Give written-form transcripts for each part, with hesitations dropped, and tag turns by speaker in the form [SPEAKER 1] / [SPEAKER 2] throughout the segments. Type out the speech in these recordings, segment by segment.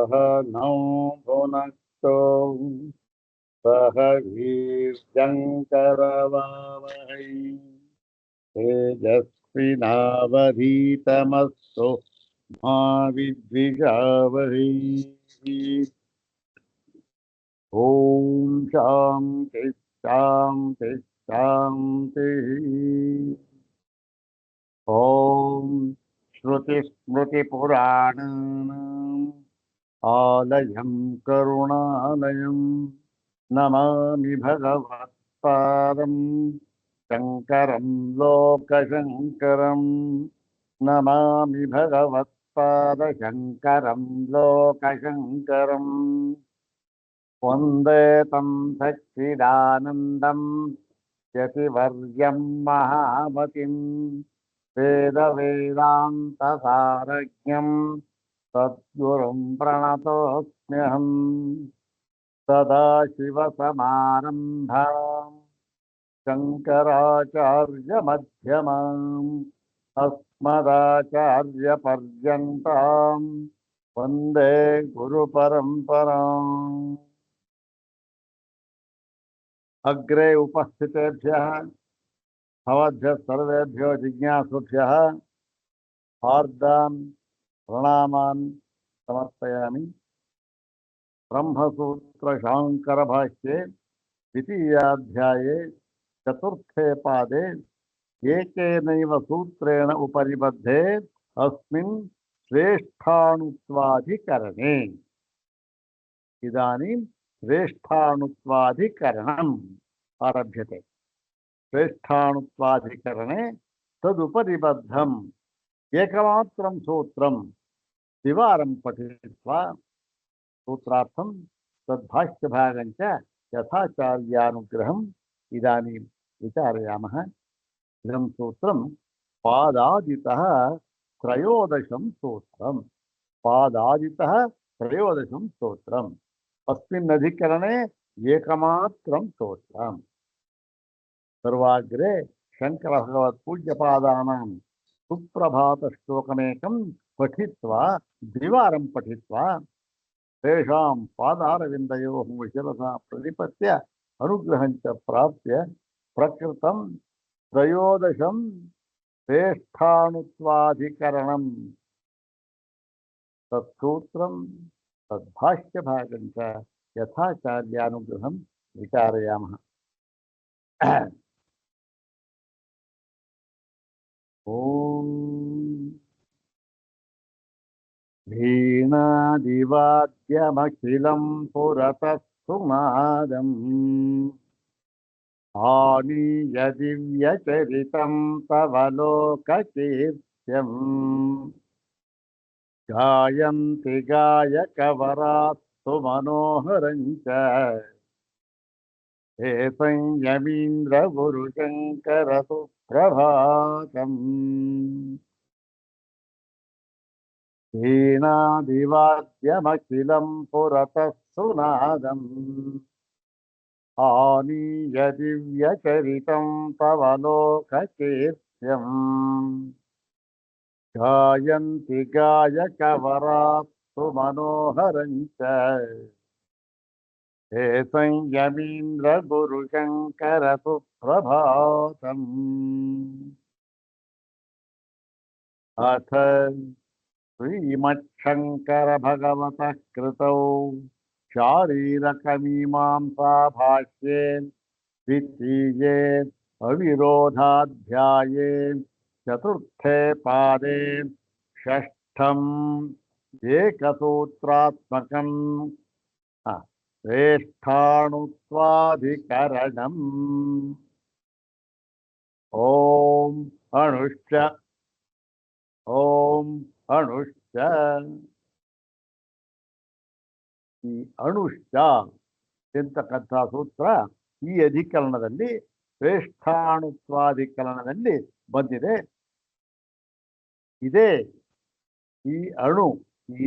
[SPEAKER 1] सह नौ भुनक्तो सह वीर्यङ्करवावहै तेजस्विनावधीतमस्तु मा विद्विषावहै। ॐ शान्ति शान्ति शान्तिः। ॐ श्रुतिस्मृतिपुराणानाम् आलयं करुणालयं नमामि भगवत्पादं शङ्करं लोकशङ्करं नमामि भगवत्पादशङ्करं लोकशङ्करम् वन्दे तं सच्चिदानन्दं यतिवर्यं महामतिं वेदवेदान्तसारज्ञं सद्गुरुं प्रणतोऽस्म्यहम् सदाशिवसमारम्भां शङ्कराचार्यमध्यमाम् अस्मदाचार्यपर्यन्तां वन्दे गुरुपरम्पराम्। अग्रे उपस्थितेभ्यः भवद्भ्यः सर्वेभ्यो जिज्ञासुभ्यः हार्दान् प्रणामान् समर्पयामि। ब्रह्मसूत्रशाङ्करभाष्ये द्वितीयाध्याये चतुर्थे पादे एकेनैव सूत्रेण उपरिबद्धे अस्मिन् श्रेष्ठाणुत्वाधिकरणे इदानीं श्रेष्ठाणुत्वाधिकरणम् आरभ्यते। श्रेष्ठाणुत्वाधिकरणे तदुपरिबद्धम् एकमात्रं सूत्रं द्विवारं पठित्वा सूत्रार्थं तद्भाष्यभागं च यथाचार्यानुग्रहम् इदानीं विचारयामः। इदं सूत्रं पादादितः त्रयोदशं सूत्रं। पादादितः त्रयोदशं सूत्रम्। अस्मिन् अधिकरणे एकमात्रं सूत्रम्। सर्वाग्रे शङ्करभगवत्पूज्यपादानां सुप्रभातश्लोकमेकं पठित्वा द्विवारं पठित्वा तेषां पादारविन्दयोः शिरसा प्रतिपत्य अनुग्रहं च प्राप्य प्रकृतं त्रयोदशं श्रेष्ठाणुत्वाधिकरणं तत्सूत्रं तद्भाष्यभागं च यथाचार्यानुग्रहं विचारयामः। ॐ वीणादिवाद्यमखिलं पुरतः सुनादम् आनीय दिव्यचरितं तव लोककीर्त्यम् गायन्ति गायकवरात्तु मनोहरं च हे संयमीन्द्रगुरुशङ्कर सुप्रभातम्। वीणादिवाद्यमखिलं पुरतः सुनादम् आनीय दिव्यचरितं तव लोककीर्त्यम् गायन्ति गायकवरात्तु मनोहरं च हे संयमीन्द्रगुरुशङ्कर सुप्रभातम्। अथ श्रीमच्छङ्करभगवतः कृतौ शारीरकमीमांसाभाष्ये द्वितीये अविरोधाध्याये चतुर्थे पादे षष्ठम् एकसूत्रात्मकं श्रेष्ठाणुत्वाधिकरणम्। ॐ अणुश्च ॐ अणुश्च ಈ ಅಣುಶ್ಚ ಎಂತಕ್ಕಂಥ ಸೂತ್ರ ಈ ಅಧಿಕರಣದಲ್ಲಿ ಶ್ರೇಷ್ಠಾಣುತ್ವಾಧಿಕರಣದಲ್ಲಿ ಬಂದಿದೆ. ಇದೇ ಈ ಅಣು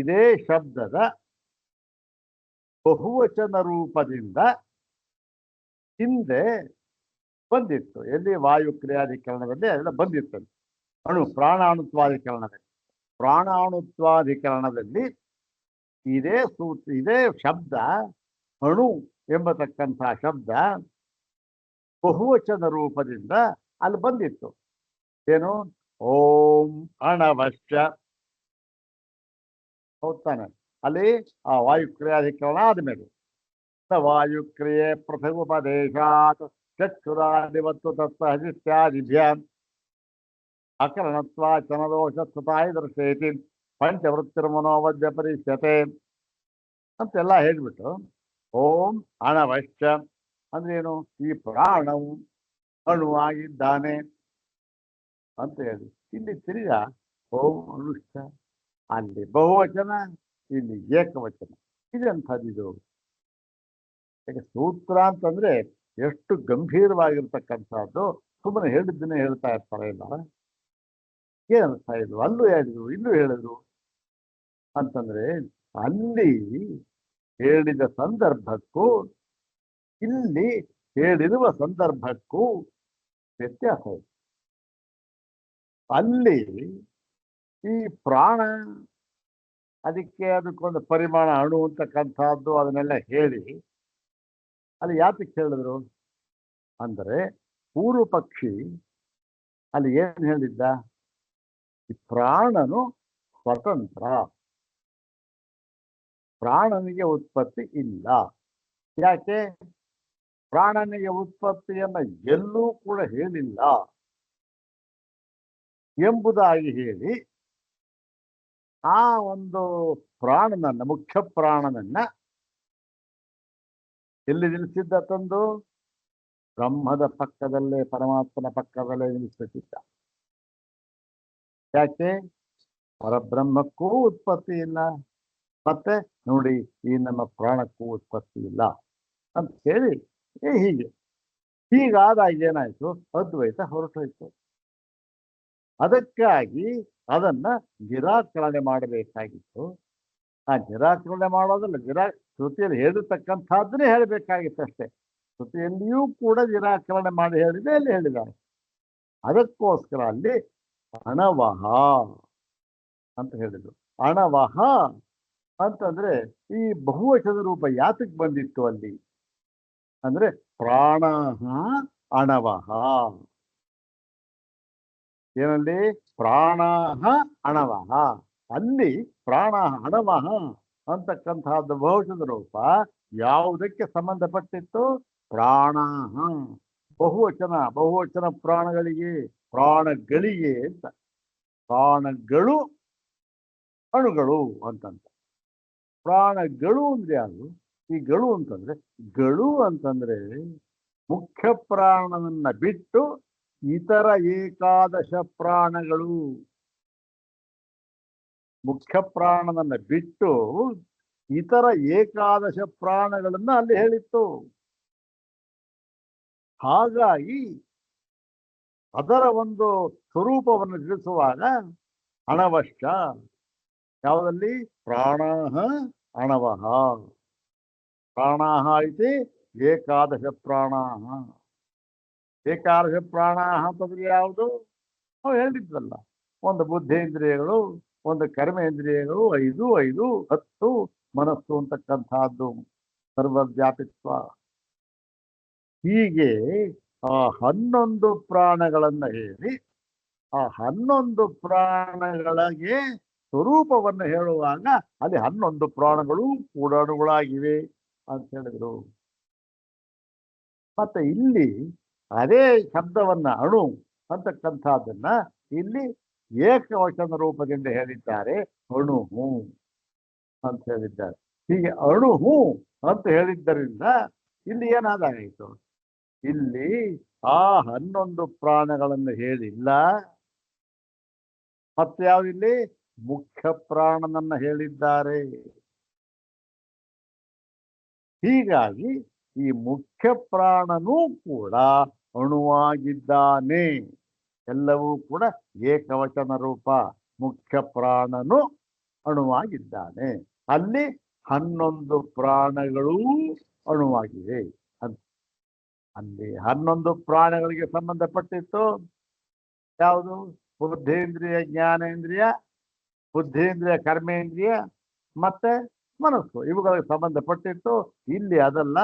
[SPEAKER 1] ಇದೇ ಶಬ್ದದ ಬಹುವಚನ ರೂಪದಿಂದ ಹಿಂದೆ ಬಂದಿತ್ತು. ಎಲ್ಲಿ ವಾಯುಕ್ರಿಯಾಧಿಕರಣದಲ್ಲಿ ಅದೆಲ್ಲ ಬಂದಿತ್ತು. ಅಣು ಪ್ರಾಣಾಣುತ್ವಾಧಿಕರಣದಲ್ಲಿ ಇದೇ ಶಬ್ದ ಅಣು ಎಂಬತಕ್ಕಂಥ ಶಬ್ದ ಬಹುವಚನ ರೂಪದಿಂದ ಅಲ್ಲಿ ಬಂದಿತ್ತು. ಏನು? ಓಂ ಅಣವಶ್ಯ. ಹೌದಾನೆ? ಅಲ್ಲಿ ಆ ವಾಯುಕ್ರಿಯಾಧಿಕರಣ ಆದ್ಮೇಲೆ ವಾಯುಕ್ರಿಯೆ ಪ್ರಥಮೋಪದೇಶಾತ್ ಚಕ್ಷುರಾದಿವತ್ತು ತತ್ವಹಿತ್ಯಾದಿಭ್ಯಾಂ ಅಕರಣತ್ವಾ ಚನದೋಷ ಸ್ಥತಾಯಿ ದರ್ಶಯತಿ ಪಂಚವೃತ್ತಿರ್ಮನೋವದ್ಯಪರಿಷ್ಯತೆ ಅಂತೆಲ್ಲ ಹೇಳ್ಬಿಟ್ಟು ಓಂ ಅಣವಶ್ಯ ಅಂದ್ರೇನು? ಈ ಪ್ರಾಣವು ಅಣುವಾಗಿದ್ದಾನೆ ಅಂತ ಹೇಳಿ ಇಲ್ಲಿ ತಿರ್ಗಾ ಓಂ ಅನುಷ್ಠ, ಅಲ್ಲಿ ಬಹುವಚನ, ಇಲ್ಲಿ ಏಕವಚನ. ಇದೆಂಥದ್ದು? ಯಾಕೆ ಸೂತ್ರ ಅಂತಂದ್ರೆ ಎಷ್ಟು ಗಂಭೀರವಾಗಿರ್ತಕ್ಕಂಥದ್ದು. ಸುಮ್ಮನೆ ಹೇಳಿದ್ದನ್ನೇ ಹೇಳ್ತಾ ಇರ್ತಾರೆ ಇಲ್ಲ, ಏನರ್ಥ ಇದು? ಅಲ್ಲೂ ಹೇಳಿದ್ರು ಇಲ್ಲೂ ಹೇಳಿದ್ರು ಅಂತಂದ್ರೆ ಅಲ್ಲಿ ಹೇಳಿದ ಸಂದರ್ಭಕ್ಕೂ ಇಲ್ಲಿ ಹೇಳಿರುವ ಸಂದರ್ಭಕ್ಕೂ ವ್ಯತ್ಯಾಸ ಇದೆ. ಅಲ್ಲಿ ಈ ಪ್ರಾಣ, ಅದಕ್ಕೊಂದು ಪರಿಮಾಣ ಅಣು ಅಂತಕ್ಕಂಥದ್ದು ಅದನ್ನೆಲ್ಲ ಹೇಳಿ ಅಲ್ಲಿ ಯಾತಕ್ಕೆ ಹೇಳಿದ್ರು ಅಂದರೆ ಪೂರ್ವ ಪಕ್ಷಿ ಅಲ್ಲಿ ಏನ್ ಹೇಳಿದ್ದ? ಈ ಪ್ರಾಣನು ಸ್ವತಂತ್ರ, ಪ್ರಾಣನಿಗೆ ಉತ್ಪತ್ತಿ ಇಲ್ಲ. ಯಾಕೆ? ಪ್ರಾಣನಿಗೆ ಉತ್ಪತ್ತಿಯನ್ನ ಎಲ್ಲೂ ಕೂಡ ಹೇಳಿಲ್ಲ ಎಂಬುದಾಗಿ ಹೇಳಿ ಆ ಒಂದು ಪ್ರಾಣನನ್ನ, ಮುಖ್ಯ ಪ್ರಾಣನನ್ನ ಎಲ್ಲಿ ನಿಲ್ಲಿಸಿದ್ದ? ತಂದು ಬ್ರಹ್ಮದ ಪಕ್ಕದಲ್ಲೇ, ಪರಮಾತ್ಮನ ಪಕ್ಕದಲ್ಲೇ ನಿಲ್ಲಿಸಿದ್ದ. ಯಾಕೆ? ಪರಬ್ರಹ್ಮಕ್ಕೂ ಉತ್ಪತ್ತಿ ಇಲ್ಲ, ಮತ್ತೆ ನೋಡಿ ಈ ನಮ್ಮ ಪ್ರಾಣಕ್ಕೂ ಉತ್ಪತ್ತಿ ಇಲ್ಲ ಅಂತ ಹೇಳಿ ಹೀಗಾದಾಗ ಏನಾಯ್ತು? ಅದ್ವೈತ ಹೊರಟೋಯ್ತು. ಅದಕ್ಕಾಗಿ ಅದನ್ನ ನಿರಾಕರಣೆ ಮಾಡಬೇಕಾಗಿತ್ತು. ಆ ನಿರಾಕರಣೆ ಮಾಡೋದಲ್ಲ, ಶ್ರುತಿಯಲ್ಲಿ ಹೇಳಿರ್ತಕ್ಕಂಥದ್ದನ್ನೇ ಹೇಳಬೇಕಾಗಿತ್ತು ಅಷ್ಟೇ. ಶ್ರುತಿಯಲ್ಲಿಯೂ ಕೂಡ ನಿರಾಕರಣೆ ಮಾಡಿ ಹೇಳಿದೆ, ಅಲ್ಲಿ ಹೇಳಿದ್ದಾರೆ. ಅದಕ್ಕೋಸ್ಕರ ಅಲ್ಲಿ ಅಣವಹ ಅಂತ ಹೇಳಿದ್ರು. ಅಣವಹ ಅಂತಂದ್ರೆ ಈ ಬಹುವಚನ ರೂಪ ಯಾತಕ್ಕೆ ಬಂದಿತ್ತು ಅಲ್ಲಿ ಅಂದ್ರೆ ಪ್ರಾಣ ಅಣವಹ. ಏನಲ್ಲಿ? ಪ್ರಾಣ ಅಣವಹ. ಅಲ್ಲಿ ಪ್ರಾಣ ಅಣವಹ ಅಂತಕ್ಕಂಥದ್ದು ಬಹುವಚನ ರೂಪ ಯಾವುದಕ್ಕೆ ಸಂಬಂಧಪಟ್ಟಿತ್ತು? ಪ್ರಾಣ. ಬಹುವಚನ ಪ್ರಾಣಗಳಿಗೆ, ಪ್ರಾಣಗಳಿಗೆ ಅಂತ. ಪ್ರಾಣಗಳು ಅಣುಗಳು ಅಂತಂತ. ಪ್ರಾಣಗಳು ಅಂದ್ರೆ ಯಾವುದು? ಈ ಗಳು ಅಂತಂದ್ರೆ ಮುಖ್ಯ ಪ್ರಾಣನನ್ನ ಬಿಟ್ಟು ಇತರ ಏಕಾದಶ ಪ್ರಾಣಗಳು. ಮುಖ್ಯ ಪ್ರಾಣನನ್ನ ಬಿಟ್ಟು ಇತರ ಏಕಾದಶ ಪ್ರಾಣಗಳನ್ನ ಅಲ್ಲಿ ಹೇಳಿತ್ತು. ಹಾಗಾಗಿ ಅದರ ಒಂದು ಸ್ವರೂಪವನ್ನು ತಿಳಿಸುವಾಗ ಅಣವಶ್ಯ. ಯಾವುದಲ್ಲಿ? ಪ್ರಾಣಾಹ ಅಣವಹ. ಪ್ರಾಣಾಹ ಇತಿ ಏಕಾದಶ ಪ್ರಾಣಾಹ. ಏಕಾದಶ ಪ್ರಾಣಾಹ ಅಂತಂದ್ರೆ ಯಾವುದು? ನಾವು ಹೇಳಿದ್ವಲ್ಲ, ಒಂದು ಬುದ್ಧೇಂದ್ರಿಯಗಳು, ಒಂದು ಕರ್ಮೇಂದ್ರಿಯಗಳು, 5 5 10 ಮನಸ್ಸು ಅಂತಕ್ಕಂಥದ್ದು ಸರ್ವವ್ಯಾಪಿತ್ವ. ಹೀಗೆ ಆ 11 ಪ್ರಾಣಗಳನ್ನ ಹೇಳಿ ಆ 11 ಪ್ರಾಣಗಳಿಗೆ ಸ್ವರೂಪವನ್ನು ಹೇಳುವಾಗ ಅಲ್ಲಿ 11 ಪ್ರಾಣಗಳು ಕೂಡ ಅಣುಗಳಾಗಿವೆ ಅಂತ ಹೇಳಿದ್ರು. ಮತ್ತೆ ಇಲ್ಲಿ ಅದೇ ಶಬ್ದವನ್ನ ಅಣು ಅಂತಕ್ಕಂಥದ್ದನ್ನ ಇಲ್ಲಿ ಏಕವಚನ ರೂಪದಿಂದ ಹೇಳಿದ್ದಾರೆ, ಅಣುಹು ಅಂತ ಹೇಳಿದ್ದಾರೆ. ಹೀಗೆ ಅಣುಹು ಅಂತ ಹೇಳಿದ್ದರಿಂದ ಇಲ್ಲಿ ಏನಾದಾಗಾಯಿತು? ಇಲ್ಲಿ ಆ 11 ಪ್ರಾಣಗಳನ್ನು ಹೇಳಿಲ್ಲ, ಮತ್ತೆ ಯಾವಿಲ್ಲಿ? ಮುಖ್ಯ ಪ್ರಾಣನನ್ನ ಹೇಳಿದ್ದಾರೆ. ಹೀಗಾಗಿ ಈ ಮುಖ್ಯ ಪ್ರಾಣನೂ ಕೂಡ ಅಣುವಾಗಿದ್ದಾನೆ. ಎಲ್ಲವೂ ಕೂಡ ಏಕವಚನ ರೂಪ. ಮುಖ್ಯ ಪ್ರಾಣನು ಅಣುವಾಗಿದ್ದಾನೆ. ಅಲ್ಲಿ 11 ಪ್ರಾಣಗಳೂ ಅಣುವಾಗಿವೆ. ಅಲ್ಲಿ 11 ಪ್ರಾಣಗಳಿಗೆ ಸಂಬಂಧಪಟ್ಟಿತ್ತು ಯಾವುದು? ಬುದ್ಧೇಂದ್ರಿಯ, ಜ್ಞಾನೇಂದ್ರಿಯ, ಬುದ್ಧೇಂದ್ರಿಯ, ಕರ್ಮೇಂದ್ರಿಯ, ಮತ್ತೆ ಮನಸ್ಸು ಇವುಗಳಿಗೆ ಸಂಬಂಧಪಟ್ಟಿತ್ತು. ಇಲ್ಲಿ ಅದಲ್ಲ,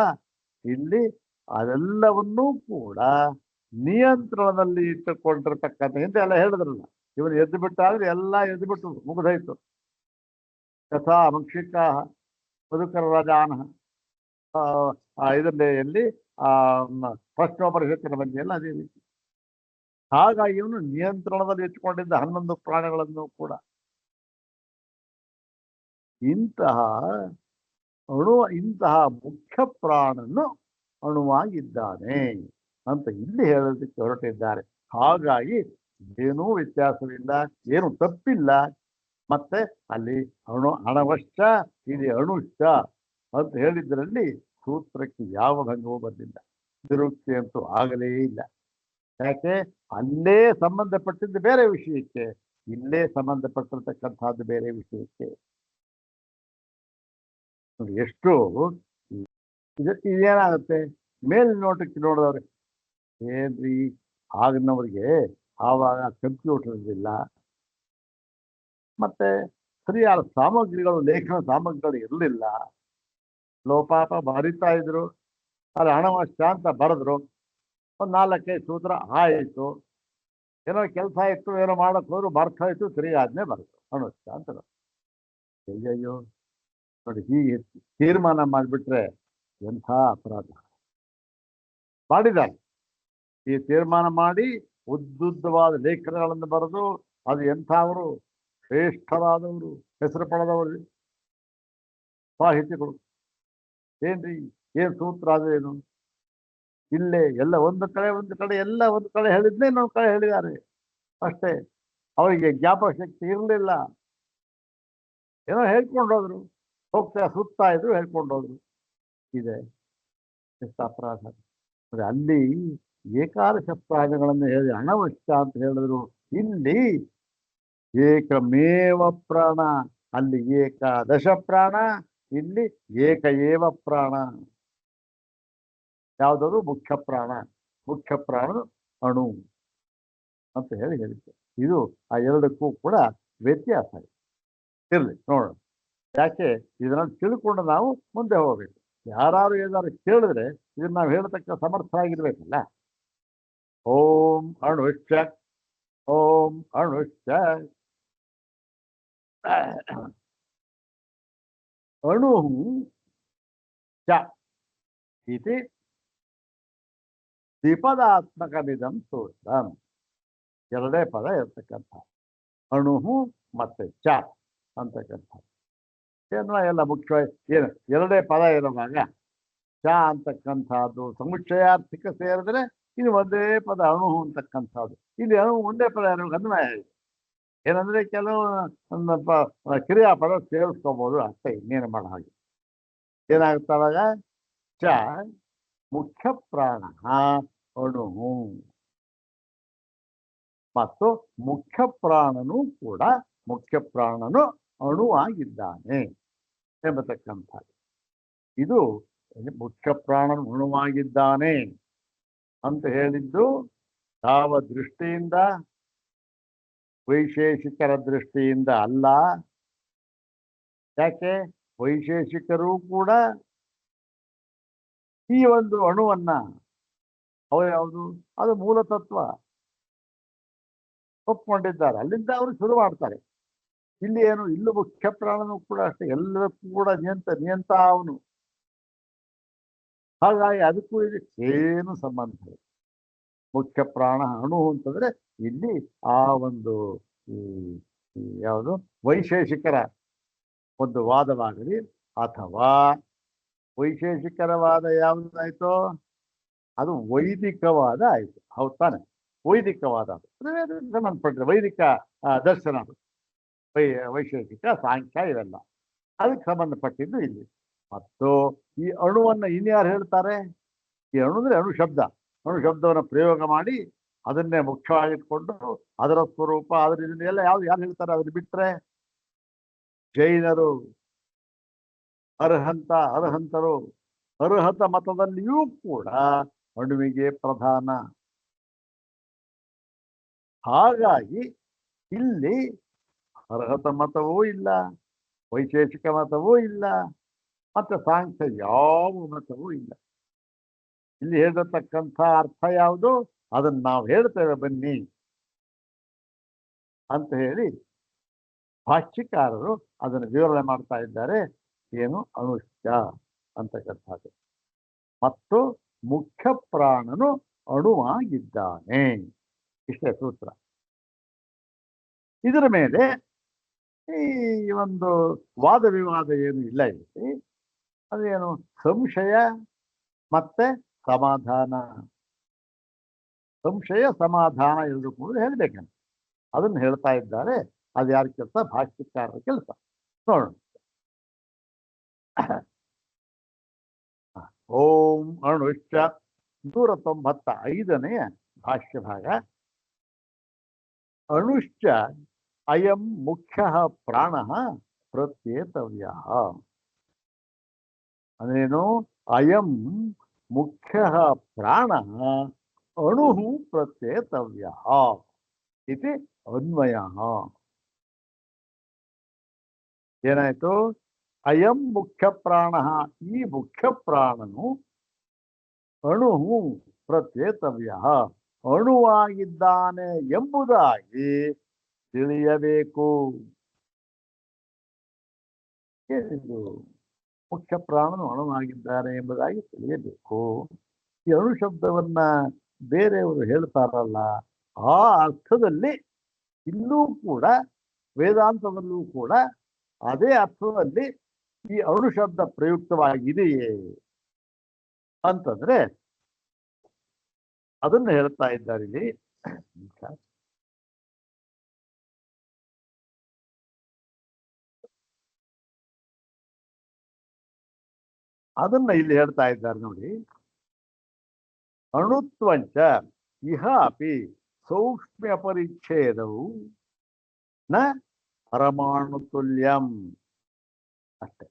[SPEAKER 1] ಇಲ್ಲಿ ಅದೆಲ್ಲವನ್ನೂ ಕೂಡ ನಿಯಂತ್ರಣದಲ್ಲಿ ಇಟ್ಟುಕೊಂಡಿರ್ತಕ್ಕಂಥ, ಹಿಂದೆ ಎಲ್ಲ ಹೇಳಿದ್ರಲ್ಲ, ಇವನು ಎದ್ದು ಬಿಟ್ಟಾದ್ರೆ ಎಲ್ಲ ಎದ್ದು ಬಿಟ್ಟು ಮುಗಿದೋಯ್ತು. ಯಥಾ ಮುಕ್ಷಿಕ ಮಧುಕರ ರಾಜಾನ ಇದರಲ್ಲಿ ಪ್ರಶ್ನೋಪರಿಷತ್ತಿನ ಬಂದಿಯಲ್ಲ, ಅದೇ ರೀತಿ. ಹಾಗಾಗಿ ಇವನು ನಿಯಂತ್ರಣದಲ್ಲಿ ಇಟ್ಟುಕೊಂಡಿದ್ದ 11 ಪ್ರಾಣಿಗಳನ್ನು ಕೂಡ. ಇಂತಹ ಮುಖ್ಯ ಪ್ರಾಣನು ಅಣುವಾಗಿದ್ದಾನೆ ಅಂತ ಇಲ್ಲಿ ಹೇಳೋದಕ್ಕೆ ಹೊರಟಿದ್ದಾರೆ. ಹಾಗಾಗಿ ಏನೂ ವ್ಯತ್ಯಾಸವಿಲ್ಲ, ಏನು ತಪ್ಪಿಲ್ಲ. ಮತ್ತೆ ಅಲ್ಲಿ ಅಣವಶ್ಚ ಇಲ್ಲಿ ಅಣುಶ್ಚ ಅಂತ ಹೇಳಿದ್ರಲ್ಲಿ ಸೂತ್ರಕ್ಕೆ ಯಾವ ಭಂಗವೂ ಬಂದಿಲ್ಲ, ನಿರುಕ್ತಿ ಅಂತೂ ಆಗಲೇ ಇಲ್ಲ. ಯಾಕೆ? ಅಲ್ಲೇ ಸಂಬಂಧಪಟ್ಟಿದ್ದು ಬೇರೆ ವಿಷಯಕ್ಕೆ, ಇಲ್ಲೇ ಸಂಬಂಧಪಟ್ಟಿರ್ತಕ್ಕಂಥದ್ದು ಬೇರೆ ವಿಷಯಕ್ಕೆ. ಎಷ್ಟು ಇದೇನಾಗುತ್ತೆ ಮೇಲ್ನೋಟಕ್ಕೆ ನೋಡಿದವ್ರೆ, ಏನ್ರಿ ಆಗಿನವ್ರಿಗೆ ಆವಾಗ ಕಂಪ್ಯೂಟರ್ ಇರಲಿಲ್ಲ, ಮತ್ತೆ ಸರಿಯಾದ ಸಾಮಗ್ರಿಗಳು, ಲೇಖನ ಸಾಮಗ್ರಿಗಳು ಇರಲಿಲ್ಲ, ಲೋಪಾಪ ಬರಿತಾ ಇದ್ರು, ಅಲ್ಲಿ ಅಣವಶ್ಚ ಅಂತ ಬರೆದ್ರು, ಒಂದು 4-5 ಸೂತ್ರ ಆಯಿತು. ಏನೋ ಕೆಲಸ ಇತ್ತು, ಏನೋ ಮಾಡಕ್ ಹೋದ್ರು ಬರ್ತಾ ಇತ್ತು, ತಿರುಗಾದ್ನೇ ಬರ್ತದೆ ಅಣುಶ್ಚ ಅಂತ. ಅಯ್ಯಯ್ಯೋ ನೋಡಿ, ಹೀಗೆ ತೀರ್ಮಾನ ಮಾಡಿಬಿಟ್ರೆ ಎಂಥ ಅಪರಾಧ ಮಾಡಿದ್ದಾರೆ. ಈ ತೀರ್ಮಾನ ಮಾಡಿ ಉದ್ದುದ್ದವಾದ ಲೇಖನಗಳನ್ನು ಬರೆದು, ಅದು ಎಂಥವರು ಶ್ರೇಷ್ಠರಾದವರು, ಹೆಸರು ಪಡೆದವರು ಸಾಹಿತಿಗಳು. ಏನ್ರಿ ಏನ್ ಸೂತ್ರ ಅದೇನು? ಇಲ್ಲೇ ಎಲ್ಲ ಒಂದು ಕಡೆ ಎಲ್ಲ ಒಂದು ಕಡೆ ಹೇಳಿದ್ನೇ ಇನ್ನೊಂದು ಕಡೆ ಹೇಳಿದ್ದಾರೆ ಅಷ್ಟೇ. ಅವರಿಗೆ ಜ್ಞಾಪಕ ಶಕ್ತಿ ಇರಲಿಲ್ಲ, ಏನೋ ಹೇಳ್ಕೊಂಡು ಹೋದ್ರು, ಸುತ್ತಾ ಇದ್ರು, ಹೇಳ್ಕೊಂಡು ಹೋದ್ರು. ಇದೆ ಎಷ್ಟು ಅಪರಾಧ. ಅಲ್ಲಿ ಏಕಾದಶ ಪ್ರಾಣಗಳನ್ನು ಹೇಳಿ ಅಣವಶ್ಚ ಅಂತ ಹೇಳಿದ್ರು. ಇಲ್ಲಿ ಏಕಮೇವ ಪ್ರಾಣ, ಅಲ್ಲಿ ಏಕಾದಶ ಪ್ರಾಣ, ಇಲ್ಲಿ ಏಕ ಏವ ಪ್ರಾಣ. ಯಾವುದಾದ್ರು ಮುಖ್ಯ ಪ್ರಾಣ, ಮುಖ್ಯ ಪ್ರಾಣ ಅಣು ಅಂತ ಹೇಳಿದ್ದೆ. ಇದು ಆ ಎರಡಕ್ಕೂ ಕೂಡ ವ್ಯತ್ಯಾಸ ಇರಲಿ ನೋಡೋಣ. ಯಾಕೆ ಇದನ್ನ ತಿಳ್ಕೊಂಡು ನಾವು ಮುಂದೆ ಹೋಗ್ಬೇಕು. ಯಾರು ಏನಾದ್ರು ಕೇಳಿದ್ರೆ ಇದನ್ನ ನಾವು ಹೇಳ್ತಕ್ಕ ಸಮರ್ಥ ಆಗಿರ್ಬೇಕಲ್ಲ. ಓಂ ಅಣುಶ್ಚ, ಓಂ ಅಣುಶ್ಚ. ಅಣು ಚ ಇತಿ ದ್ವಿಪದಾತ್ಮಕವಿದಂ ಸೂತ್ರಂ. ಎರಡೇ ಪದ ಇರ್ತಕ್ಕಂಥ ಅಣು ಮತ್ತೆ ಚ ಅಂತಕ್ಕಂಥ ಎಲ್ಲ ಮುಖ್ಯವಾಗಿ ಏನು ಎರಡೇ ಪದ ಇರುವಾಗ ಚ ಅಂತಕ್ಕಂಥದ್ದು ಸಮುಚ್ಚಯಾರ್ಥಿಕ ಸೇರಿದ್ರೆ ಇದು ಒಂದೇ ಪದ ಅಣು ಅಂತಕ್ಕಂಥದ್ದು. ಇಲ್ಲಿ ಅಣು ಒಂದೇ ಪದ ಅನ್ವಯ ಇದೆ. ಏನಂದ್ರೆ ಕೆಲವು ಕ್ರಿಯಾಪದ ಸೇರಿಸ್ಕೋಬಹುದು ಅಷ್ಟೇ, ಇನ್ನೇನು ಮಾಡೋ ಹಾಗೆ. ಏನಾಗುತ್ತೆ ಅವಾಗ? ಚ ಮುಖ್ಯ ಪ್ರಾಣ ಅಣು, ಮತ್ತು ಮುಖ್ಯ ಪ್ರಾಣನು ಕೂಡ ಮುಖ್ಯ ಪ್ರಾಣನು ಅಣುವಾಗಿದ್ದಾನೆ ಎಂಬತಕ್ಕಂಥ ಇದು. ಮುಖ್ಯ ಪ್ರಾಣನು ಅಣುವಾಗಿದ್ದಾನೆ ಅಂತ ಹೇಳಿದ್ದು ಯಾವ ದೃಷ್ಟಿಯಿಂದ? ವೈಶೇಷಿಕರ ದೃಷ್ಟಿಯಿಂದ ಅಲ್ಲ. ಯಾಕೆ? ವೈಶೇಷಿಕರು ಕೂಡ ಈ ಒಂದು ಅಣುವನ್ನ, ಯಾವುದು ಅದು ಮೂಲತತ್ವ ಒಪ್ಕೊಂಡಿದ್ದಾರೆ, ಅಲ್ಲಿಂದ ಅವರು ಶುರು ಮಾಡ್ತಾರೆ. ಇಲ್ಲಿ ಏನು, ಇಲ್ಲೂ ಮುಖ್ಯ ಪ್ರಾಣನು ಕೂಡ ಅಷ್ಟೇ, ಎಲ್ಲದಕ್ಕೂ ಕೂಡ ನಿಯಂತ ಅವನು. ಹಾಗಾಗಿ ಅದಕ್ಕೂ ಇದಕ್ಕೆ ಏನು ಸಂಬಂಧ ಇಲ್ಲ. ಮುಖ್ಯ ಪ್ರಾಣ ಅಣು ಅಂತಂದ್ರೆ ಇಲ್ಲಿ ಆ ಒಂದು ಯಾವುದು ವೈಶೇಷಿಕರ ಒಂದು ವಾದವಾಗಲಿ, ಅಥವಾ ವೈಶೇಷಿಕರ ವಾದ ಯಾವುದಾಯ್ತೋ ಅದು ವೈದಿಕವಾದ ಆಯ್ತು. ಹೌದು ತಾನೆ? ವೈದಿಕವಾದ ಅದು ಸಂಬಂಧಪಟ್ಟಿದೆ, ವೈದಿಕ ದರ್ಶನ ಅದು. ವೈಶೇಷಿಕ, ಸಾಂಖ್ಯ ಇವೆಲ್ಲ ಅದಕ್ಕೆ ಸಂಬಂಧಪಟ್ಟಿದ್ದು ಇಲ್ಲಿ. ಮತ್ತು ಈ ಅಣುವನ್ನು ಇನ್ಯಾರು ಹೇಳ್ತಾರೆ? ಈ ಅಣು ಅಂದ್ರೆ ಅಣು ಶಬ್ದ, ಅಣು ಶಬ್ದವನ್ನು ಪ್ರಯೋಗ ಮಾಡಿ ಅದನ್ನೇ ಮುಖ್ಯವಾಗಿಟ್ಕೊಂಡು ಅದರ ಸ್ವರೂಪ ಅದರ ಇದನ್ನೆಲ್ಲ ಯಾರು ಹೇಳ್ತಾರೆ? ಅದನ್ನ ಬಿಟ್ರೆ ಜೈನರು, ಅರ್ಹಂತರು, ಅರ್ಹತ ಮತದಲ್ಲಿಯೂ ಕೂಡ ಅಣುವಿಗೆ ಪ್ರಧಾನ. ಹಾಗಾಗಿ ಇಲ್ಲಿ ಅರ್ಹತ ಮತವೂ ಇಲ್ಲ, ವೈಶೇಷಿಕ ಮತವೂ ಇಲ್ಲ, ಮತ್ತೆ ಸಾಂಖ್ಯ ಯಾವ ಮತವೂ ಇಲ್ಲ. ಇಲ್ಲಿ ಹೇಳಿರತಕ್ಕಂಥ ಅರ್ಥ ಯಾವುದು ಅದನ್ನು ನಾವು ಹೇಳ್ತೇವೆ ಬನ್ನಿ ಅಂತ ಹೇಳಿ ಭಾಷ್ಯಕಾರರು ಅದನ್ನು ವಿವರಣೆ ಮಾಡ್ತಾ ಇದ್ದಾರೆ. ಏನು ಅನುಷ್ಠ ಅಂತಕ್ಕಂಥದ್ದು. ಮತ್ತು ಮುಖ್ಯ ಪ್ರಾಣನು ಅಣುವಾಗಿದ್ದಾನೆ. ಇಷ್ಟೇ ಸೂತ್ರ. ಇದರ ಮೇಲೆ ಈ ಒಂದು ವಾದ ವಿವಾದ ಏನು ಇಲ್ಲ ಇಲ್ಲಿ. ಅದೇನು ಸಂಶಯ ಮತ್ತೆ ಸಮಾಧಾನ. ಸಂಶಯ ಸಮಾಧಾನ ಎರಡು ಕೂಡ ಹೇಳ್ಬೇಕಂತ ಅದನ್ನು ಹೇಳ್ತಾ ಇದ್ದಾರೆ. ಅದು ಯಾರ ಕೆಲಸ? ಭಾಷ್ಯಕಾರರ ಕೆಲಸ. ನೋಡೋಣ. ಓಂ ಅಣುಶ್ಚ 195ನೇ ಭಾಷ್ಯ ಭಾಗ. ಅಣುಶ್ಚ ಅಯಂ ಮುಖ್ಯ ಪ್ರಾಣ ಪ್ರತ್ಯೇತವ್ಯ. ಅಂದ್ರೇನು? ಅಯಂ ಮುಖ್ಯ ಪ್ರಾಣ ಅಣು ಪ್ರತ್ಯೇತವ್ಯ ಇತಿ ಅನ್ವಯ. ಏನಾಯ್ತು? ಅಯಂ ಮುಖ್ಯ ಪ್ರಾಣ, ಈ ಮುಖ್ಯ ಪ್ರಾಣನು ಅಣು ಪ್ರತ್ಯೇತವ್ಯ, ಅಣುವಾಗಿದ್ದಾನೆ ಎಂಬುದಾಗಿ ತಿಳಿಯಬೇಕು. ಏನಿದು? ಮುಖ್ಯ ಪ್ರಾಣನು ಅಣುವಾಗಿದ್ದಾನೆ ಎಂಬುದಾಗಿ ತಿಳಿಯಬೇಕು. ಈ ಅಣು ಶಬ್ದವನ್ನ ಬೇರೆಯವರು ಹೇಳ್ತಾರಲ್ಲ, ಆ ಅರ್ಥದಲ್ಲಿ ಇಲ್ಲೂ ಕೂಡ ವೇದಾಂತದಲ್ಲೂ ಕೂಡ ಅದೇ ಅರ್ಥದಲ್ಲಿ ಈ ಅಣು ಶಬ್ದ ಪ್ರಯುಕ್ತವಾಗಿದೆಯೇ ಅಂತಂದ್ರೆ ಅದನ್ನು ಹೇಳ್ತಾ ಇದ್ದಾರೆ ಇಲ್ಲಿ. ಅದನ್ನ ಇಲ್ಲಿ ಹೇಳ್ತಾ ಇದ್ದಾರೆ ನೋಡಿ. ಅಣುತ್ವಂಚ ಇಹ ಅಪಿ ಸೂಕ್ಷ್ಮ ಪರಿಚ್ಛೇದವು ನ ಪರಮಾಣು ತುಲ್ಯಂ. ಅಷ್ಟೆ.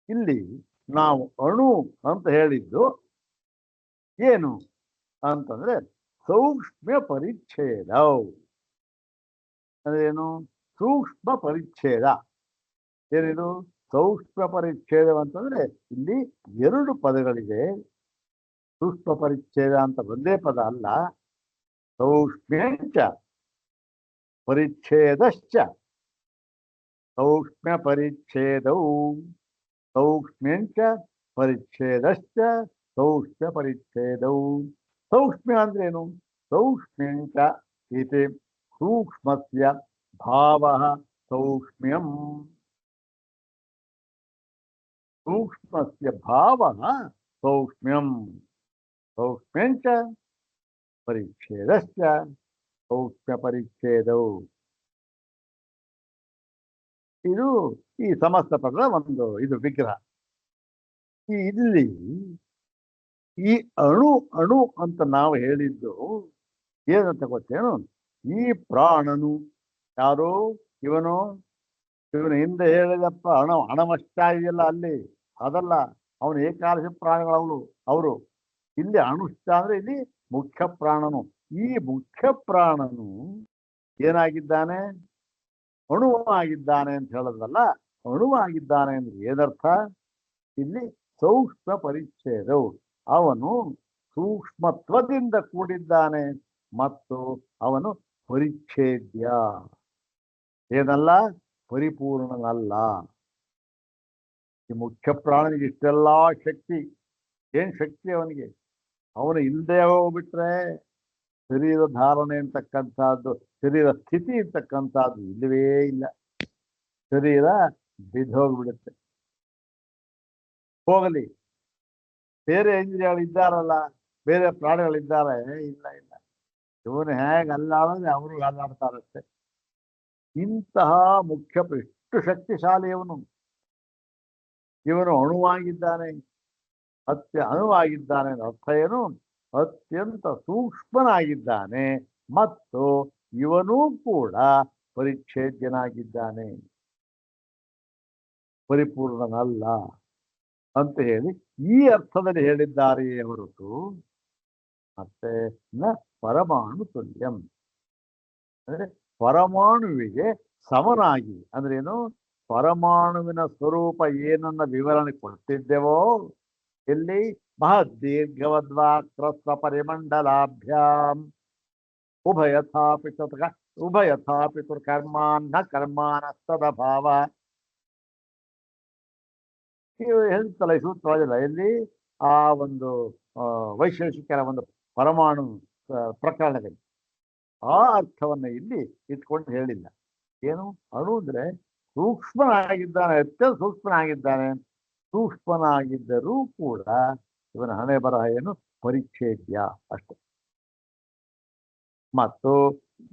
[SPEAKER 1] ಇಲ್ಲಿ ನಾವು ಅಣು ಅಂತ ಹೇಳಿದ್ದು ಏನು ಅಂತಂದ್ರೆ ಸೂಕ್ಷ್ಮ ಪರಿಚ್ಛೇದ. ಅಂದ್ರೇನು? ಸೂಕ್ಷ್ಮ ಪರಿಚ್ಛೇದ. ಏನಿದು ಸೂಕ್ಷ್ಮ ಪರಿಚ್ಛೇದ ಅಂತಂದ್ರೆ ಇಲ್ಲಿ ಎರಡು ಪದಗಳಿವೆ. ಸೂಕ್ಷ್ಮ ಪರಿಚ್ಛೇದ ಅಂತ ಒಂದೇ ಪದ ಅಲ್ಲ. ಸೂಕ್ಷ್ಮ್ಯಂಚ ಪರಿಚ್ಛೇದಶ್ಚ. ಸೂಕ್ಷ್ಮ ಪರಿಚ್ಛೇದವು, ಸೂಕ್ಷ್ಮ್ಯಂಚ ಪರಿಚ್ಛೇದಶ್ಚ, ಸೂಕ್ಷ್ಮ ಪರಿಚ್ಛೇದವು. ಸೂಕ್ಷ್ಮ ಅಂದ್ರೇನು? ಸೂಕ್ಷ್ಮ್ಯಂಚ ಇತಿ ಸೂಕ್ಷ್ಮಸ್ಯ ಭಾವಃ ಸೌಕ್ಷ್ಮ್ಯಂ. ಸೂಕ್ಷ್ಮಸ್ಯ ಭಾವಃ ಸೌಕ್ಷ್ಮ್ಯಂ. ಸೌಕ್ಷ್ಮ್ಯಂಚ ಪರಿಚ್ಛೇದಶ್ಚ ಸೂಕ್ಷ್ಮ ಪರಿಚ್ಛೇದವು. ಇದು ಈ ಸಮಸ್ತ ಪದದ ಒಂದು ಇದು ವಿಗ್ರಹ. ಇಲ್ಲಿ ಈ ಅಣು ಅಣು ಅಂತ ನಾವು ಹೇಳಿದ್ದು ಏನಂತ ಗೊತ್ತೇನು? ಈ ಪ್ರಾಣನು ಯಾರು? ಇವನು ಹಿಂದೆ ಹೇಳಿದಪ್ಪ ಅಣಮಷ್ಟ ಇದೆಯಲ್ಲ ಅಲ್ಲಿ, ಅದಲ್ಲ. ಅವನು ಏಕಾದಶಿ ಪ್ರಾಣಿಗಳು ಅವರು. ಇಲ್ಲಿ ಅಣುಷ್ಟ ಅಂದ್ರೆ ಇಲ್ಲಿ ಮುಖ್ಯ ಪ್ರಾಣನು. ಈ ಮುಖ್ಯ ಪ್ರಾಣನು ಏನಾಗಿದ್ದಾನೆ? ಅಣುವಾಗಿದ್ದಾನೆ ಅಂತ ಹೇಳೋದಲ್ಲ. ಅಣುವಾಗಿದ್ದಾನೆ ಅಂದ್ರೆ ಏನರ್ಥ? ಇಲ್ಲಿ ಸೂಕ್ಷ್ಮ ಪರಿಚ್ಛೇದವು. ಅವನು ಸೂಕ್ಷ್ಮತ್ವದಿಂದ ಕೂಡಿದ್ದಾನೆ ಮತ್ತು ಅವನು ಪರಿಚ್ಛೇದ್ಯ. ಏನಲ್ಲ? ಪರಿಪೂರ್ಣನಲ್ಲ. ಈ ಮುಖ್ಯ ಪ್ರಾಣನಿಗೆ ಇಷ್ಟೆಲ್ಲ ಶಕ್ತಿ. ಏನ್ ಶಕ್ತಿ ಅವನಿಗೆ? ಅವನು ಇಲ್ಲದೆ ಹೋಗ್ಬಿಟ್ರೆ ಶರೀರ ಧಾರಣೆ ಅಂತಕ್ಕಂಥದ್ದು, ಶರೀರ ಸ್ಥಿತಿ ಅಂತಕ್ಕಂಥದ್ದು ಇಲ್ಲವೇ ಇಲ್ಲ. ಶರೀರ ಬಿದ್ದೋಗ್ಬಿಡುತ್ತೆ. ಹೋಗಲಿ, ಬೇರೆ ಇಂದ್ರಿಯಗಳಿದ್ದಾರಲ್ಲ, ಬೇರೆ ಪ್ರಾಣಿಗಳಿದ್ದಾರೆ, ಇಲ್ಲ ಇಲ್ಲ, ಇವನು ಹೇಗೆ ಅಲ್ಲಾಡೋದು ಅವರು ಅಲ್ಲಾಡ್ತಾರಷ್ಟೆ. ಇಂತಹ ಮುಖ್ಯ ಎಷ್ಟು ಶಕ್ತಿಶಾಲಿ ಇವನು. ಇವನು ಅಣುವಾಗಿದ್ದಾನೆ. ಅಣುವಾಗಿದ್ದಾನೆ ಅರ್ಥ ಏನು? ಅತ್ಯಂತ ಸೂಕ್ಷ್ಮನಾಗಿದ್ದಾನೆ ಮತ್ತು ಇವನೂ ಕೂಡ ಪರಿಚ್ಛೇದ್ಯನಾಗಿದ್ದಾನೆ, ಪರಿಪೂರ್ಣನಲ್ಲ ಅಂತ ಹೇಳಿ ಈ ಅರ್ಥದಲ್ಲಿ ಹೇಳಿದ್ದಾರೆಯೇ ಹೊರತು ಮತ್ತೆ ನ ಪರಮಾಣು ತುಲ್ಯಂ ಅಂದ್ರೆ ಪರಮಾಣುವಿಗೆ ಸಮನಾಗಿ. ಅಂದ್ರೇನು? ಪರಮಾಣುವಿನ ಸ್ವರೂಪ ಏನನ್ನ ವಿವರಣೆ ಕೊಟ್ಟಿದ್ದೆವೋ ಇಲ್ಲಿ ಮಹದ್ದೀರ್ಘವದ್ವಾಕ್ರಸ್ವ ಪರಿಮಂಡಲಾಭ್ಯಾಂ ಉಭಯಥಾಪಿ ಕರ್ಮಾನ್ನ ಕರ್ಮಾನಸ್ತದಭಾವ. ಹೇಳ್ತಲ್ಲ ಈ ಸೂತ್ರವಾಗಿಲ್ಲ ಎಲ್ಲಿ ಆ ಒಂದು ವೈಶೇಷಿಕರ ಒಂದು ಪರಮಾಣು ಪ್ರಕರಣದಲ್ಲಿ ಆ ಅರ್ಥವನ್ನ ಇಲ್ಲಿ ಇಟ್ಕೊಂಡು ಹೇಳಿಲ್ಲ. ಏನು ಅಣು ಅಂದ್ರೆ ಸೂಕ್ಷ್ಮನಾಗಿದ್ದಾನೆ, ಅತ್ಯಂತ ಸೂಕ್ಷ್ಮನಾಗಿದ್ದಾನೆ. ಸೂಕ್ಷ್ಮನಾಗಿದ್ದರೂ ಕೂಡ ಇವನ ಹಣೆ ಬರಹ ಏನು ಪರಿಚ್ಛೇದ್ಯ ಅಷ್ಟೆ. ಮತ್ತು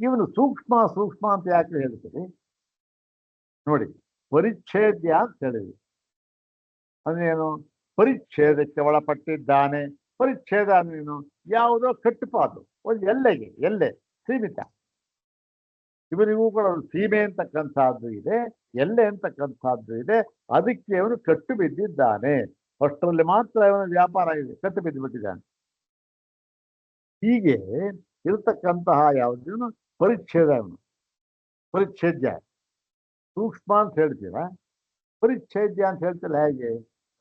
[SPEAKER 1] ಇವನು ಸೂಕ್ಷ್ಮ ಸೂಕ್ಷ್ಮ ಅಂತ ಯಾಕೆ ಹೇಳ್ತೀವಿ ನೋಡಿ, ಪರಿಚ್ಛೇದ್ಯ ಅಂತ ಹೇಳಿದ್ವಿ. ಅದೇನು ಪರಿಚ್ಛೇದಕ್ಕೆ ಒಳಪಟ್ಟಿದ್ದಾನೆ. ಪರಿಚ್ಛೇದ ಅಂದ್ರೇನು? ಯಾವುದೋ ಕಟ್ಟುಪಾಡು, ಒಂದು ಎಲ್ಲೆ ಸೀಮಿತ. ಇವನಿಗೂ ಕೂಡ ಒಂದು ಸೀಮೆ ಅಂತಕ್ಕಂಥದ್ದು ಇದೆ, ಎಲ್ಲೆ ಅಂತಕ್ಕಂಥದ್ದು ಇದೆ. ಅದಕ್ಕೆ ಅವನು ಕಟ್ಟು ಬಿದ್ದಿದ್ದಾನೆ. ಅಷ್ಟರಲ್ಲಿ ಮಾತ್ರ ಅವನ ವ್ಯಾಪಾರ ಇದೆ, ಕಟ್ಟು ಬಿದ್ದು ಬಿಟ್ಟಿದ್ದಾನೆ. ಹೀಗೆ ಇರತಕ್ಕಂತಹ ಯಾವುದೇನು ಪರಿಚ್ಛೇದ, ಅವನು ಪರಿಚ್ಛೇದ್ಯ. ಸೂಕ್ಷ್ಮ ಅಂತ ಹೇಳ್ತೀರ, ಪರಿಚ್ಛೇದ್ಯ ಅಂತ ಹೇಳ್ತಿಲ್ಲ. ಹೇಗೆ?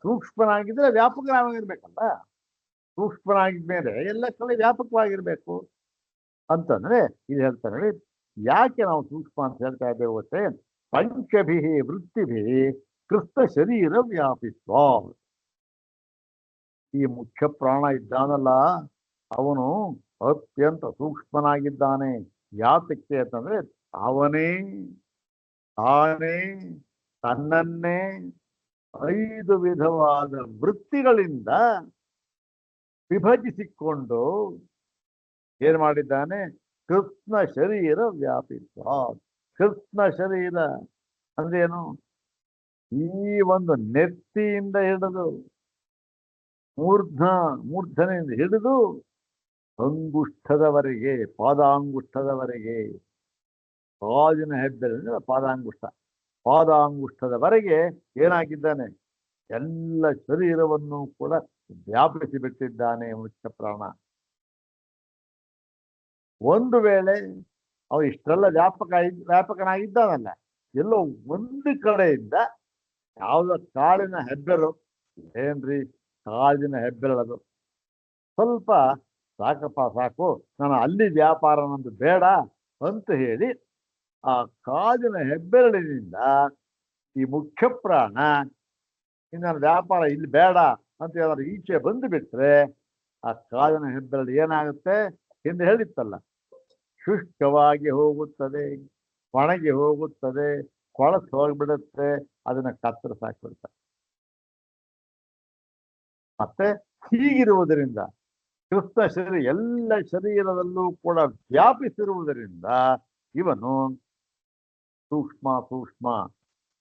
[SPEAKER 1] ಸೂಕ್ಷ್ಮನಾಗಿದ್ರೆ ವ್ಯಾಪಕವಾಗಿರ್ಬೇಕಲ್ಲ. ಸೂಕ್ಷ್ಮನಾಗಿದ್ಮೇಲೆ ಎಲ್ಲ ಕಡೆ ವ್ಯಾಪಕವಾಗಿರ್ಬೇಕು ಅಂತಂದ್ರೆ ಇದು ಹೇಳ್ತಾನೆ. ಯಾಕೆ ನಾವು ಸೂಕ್ಷ್ಮ ಅಂತ ಹೇಳ್ತಾ ಇದ್ದೇವೆ ಗೊತ್ತೇ? ಪಂಚಭಿ ವೃತ್ತಿಭಿ ಕೃಷ್ಣ ಶರೀರ ವ್ಯಾಪಿತ್ವ. ಈ ಮುಖ್ಯ ಪ್ರಾಣ ಇದ್ದಾನಲ್ಲ, ಅವನು ಅತ್ಯಂತ ಸೂಕ್ಷ್ಮನಾಗಿದ್ದಾನೆ. ಯಾತಕ್ಕೆ ಅಂತಂದ್ರೆ ಅವನೇ ತಾನೇ ತನ್ನನ್ನೇ 5 ವಿಧವಾದ ವೃತ್ತಿಗಳಿಂದ ವಿಭಜಿಸಿಕೊಂಡು ಏನ್ ಮಾಡಿದ್ದಾನೆ? ಕೃಷ್ಣ ಶರೀರ ವ್ಯಾಪಿತ್ವ. ಕೃಷ್ಣ ಶರೀರ ಅಂದ್ರೇನು? ಈ ಒಂದು ನೆತ್ತಿಯಿಂದ ಹಿಡಿದು ಮೂರ್ಧನೆಯಿಂದ ಹಿಡಿದು ಅಂಗುಷ್ಠದವರೆಗೆ, ಪಾದಾಂಗುಷ್ಠದವರೆಗೆ, ಕಾಜಿನ ಹೆಬ್ಬೆರಳಿಂದ ಪಾದಾಂಗುಷ್ಠದವರೆಗೆ ಏನಾಗಿದ್ದಾನೆ? ಎಲ್ಲ ಶರೀರವನ್ನು ಕೂಡ ವ್ಯಾಪಿಸಿ ಬಿಟ್ಟಿದ್ದಾನೆ ಮುಖ್ಯ ಪ್ರಾಣ. ಒಂದು ವೇಳೆ ಅವ ಇಷ್ಟೆಲ್ಲ ವ್ಯಾಪಕನಾಗಿದ್ದಾನಲ್ಲ, ಎಲ್ಲೋ ಒಂದು ಕಡೆಯಿಂದ ಯಾವುದೋ ಕಾಳಿನ ಹೆಬ್ಬೆರಳು, ಏನ್ರಿ ಕಾಳಿನ ಹೆಬ್ಬೆರಳದು, ಸ್ವಲ್ಪ ಸಾಕು, ನಾನು ಅಲ್ಲಿ ವ್ಯಾಪಾರ ನಂದು ಬೇಡ ಅಂತ ಹೇಳಿ ಆ ಕಾಜಿನ ಹೆಬ್ಬೆರಳಿನಿಂದ ಈ ಮುಖ್ಯ ಪ್ರಾಣ ಇನ್ನ ವ್ಯಾಪಾರ ಇಲ್ಲಿ ಬೇಡ ಅಂತ ಏನಾದ್ರು ಈಚೆ ಬಂದು ಬಿಟ್ರೆ ಆ ಕಾಜಿನ ಹೆಬ್ಬೆರಳು ಏನಾಗುತ್ತೆ? ಹಿಂದೆ ಹೇಳಿತ್ತಲ್ಲ, ಶುಷ್ಕವಾಗಿ ಹೋಗುತ್ತದೆ, ಒಣಗಿ ಹೋಗುತ್ತದೆ, ಕೊಳತು ಹೋಗ್ಬಿಡುತ್ತೆ, ಅದನ್ನ ಕತ್ತರಿಸಾಕ್ಬಿಡ್ತಾರೆ. ಮತ್ತೆ ಹೀಗಿರುವುದರಿಂದ ಕೃಷ್ಣ ಶರೀರ ಎಲ್ಲ ಶರೀರದಲ್ಲೂ ಕೂಡ ವ್ಯಾಪಿಸಿರುವುದರಿಂದ ಇವನು ಸೂಕ್ಷ್ಮ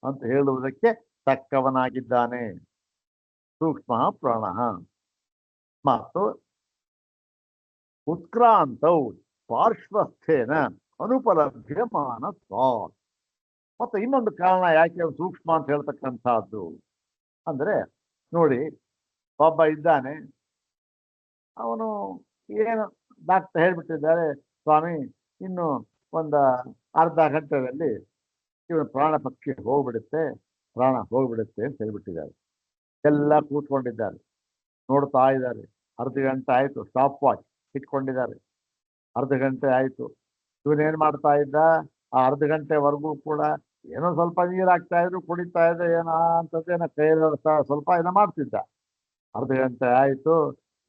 [SPEAKER 1] ಅಂತ ಹೇಳುವುದಕ್ಕೆ ತಕ್ಕವನಾಗಿದ್ದಾನೆ. ಸೂಕ್ಷ್ಮ ಪ್ರಾಣ. ಮತ್ತು ಉತ್ಕ್ರಾಂತೌ ಪಾರ್ಶ್ವಸ್ಥೇನ ಅನುಪಲಭ್ಯಮಾನ ಸ್ವಾತ್. ಮತ್ತೆ ಇನ್ನೊಂದು ಕಾರಣ ಯಾಕೆ ಸೂಕ್ಷ್ಮ ಅಂತ ಹೇಳ್ತಕ್ಕಂಥದ್ದು ಅಂದ್ರೆ ನೋಡಿ, ಒಬ್ಬ ಇದ್ದಾನೆ, ಅವನು ಏನು ಡಾಕ್ಟರ್ ಹೇಳ್ಬಿಟ್ಟಿದ್ದಾರೆ, ಸ್ವಾಮಿ ಇನ್ನು ಒಂದು ಅರ್ಧ ಗಂಟೆಯಲ್ಲಿ ಇವನು ಪ್ರಾಣ ಹೋಗ್ಬಿಡುತ್ತೆ ಅಂತ ಹೇಳ್ಬಿಟ್ಟಿದ್ದಾರೆ. ಎಲ್ಲ ಕೂತ್ಕೊಂಡಿದ್ದಾರೆ, ನೋಡ್ತಾ ಇದ್ದಾರೆ. ಅರ್ಧ ಗಂಟೆ ಆಯ್ತು, ಸ್ಟಾಪ್ ವಾಚ್ ಇಟ್ಕೊಂಡಿದ್ದಾರೆ. ಅರ್ಧ ಗಂಟೆ ಆಯ್ತು. ಇವನೇನ್ ಮಾಡ್ತಾ ಇದ್ದ? ಆ ಅರ್ಧ ಗಂಟೆವರೆಗೂ ಕೂಡ ಏನೋ ಸ್ವಲ್ಪ ನೀರು ಹಾಕ್ತಾ ಇದ್ರು, ಕುಡಿತಾ ಇದ್ದ, ಏನೋ ಅಂತದೇನೋ ಕೈಯಲ್ಲಿ ಸ್ವಲ್ಪ ಏನೋ ಮಾಡ್ತಿದ್ದ. ಅರ್ಧ ಗಂಟೆ ಆಯ್ತು,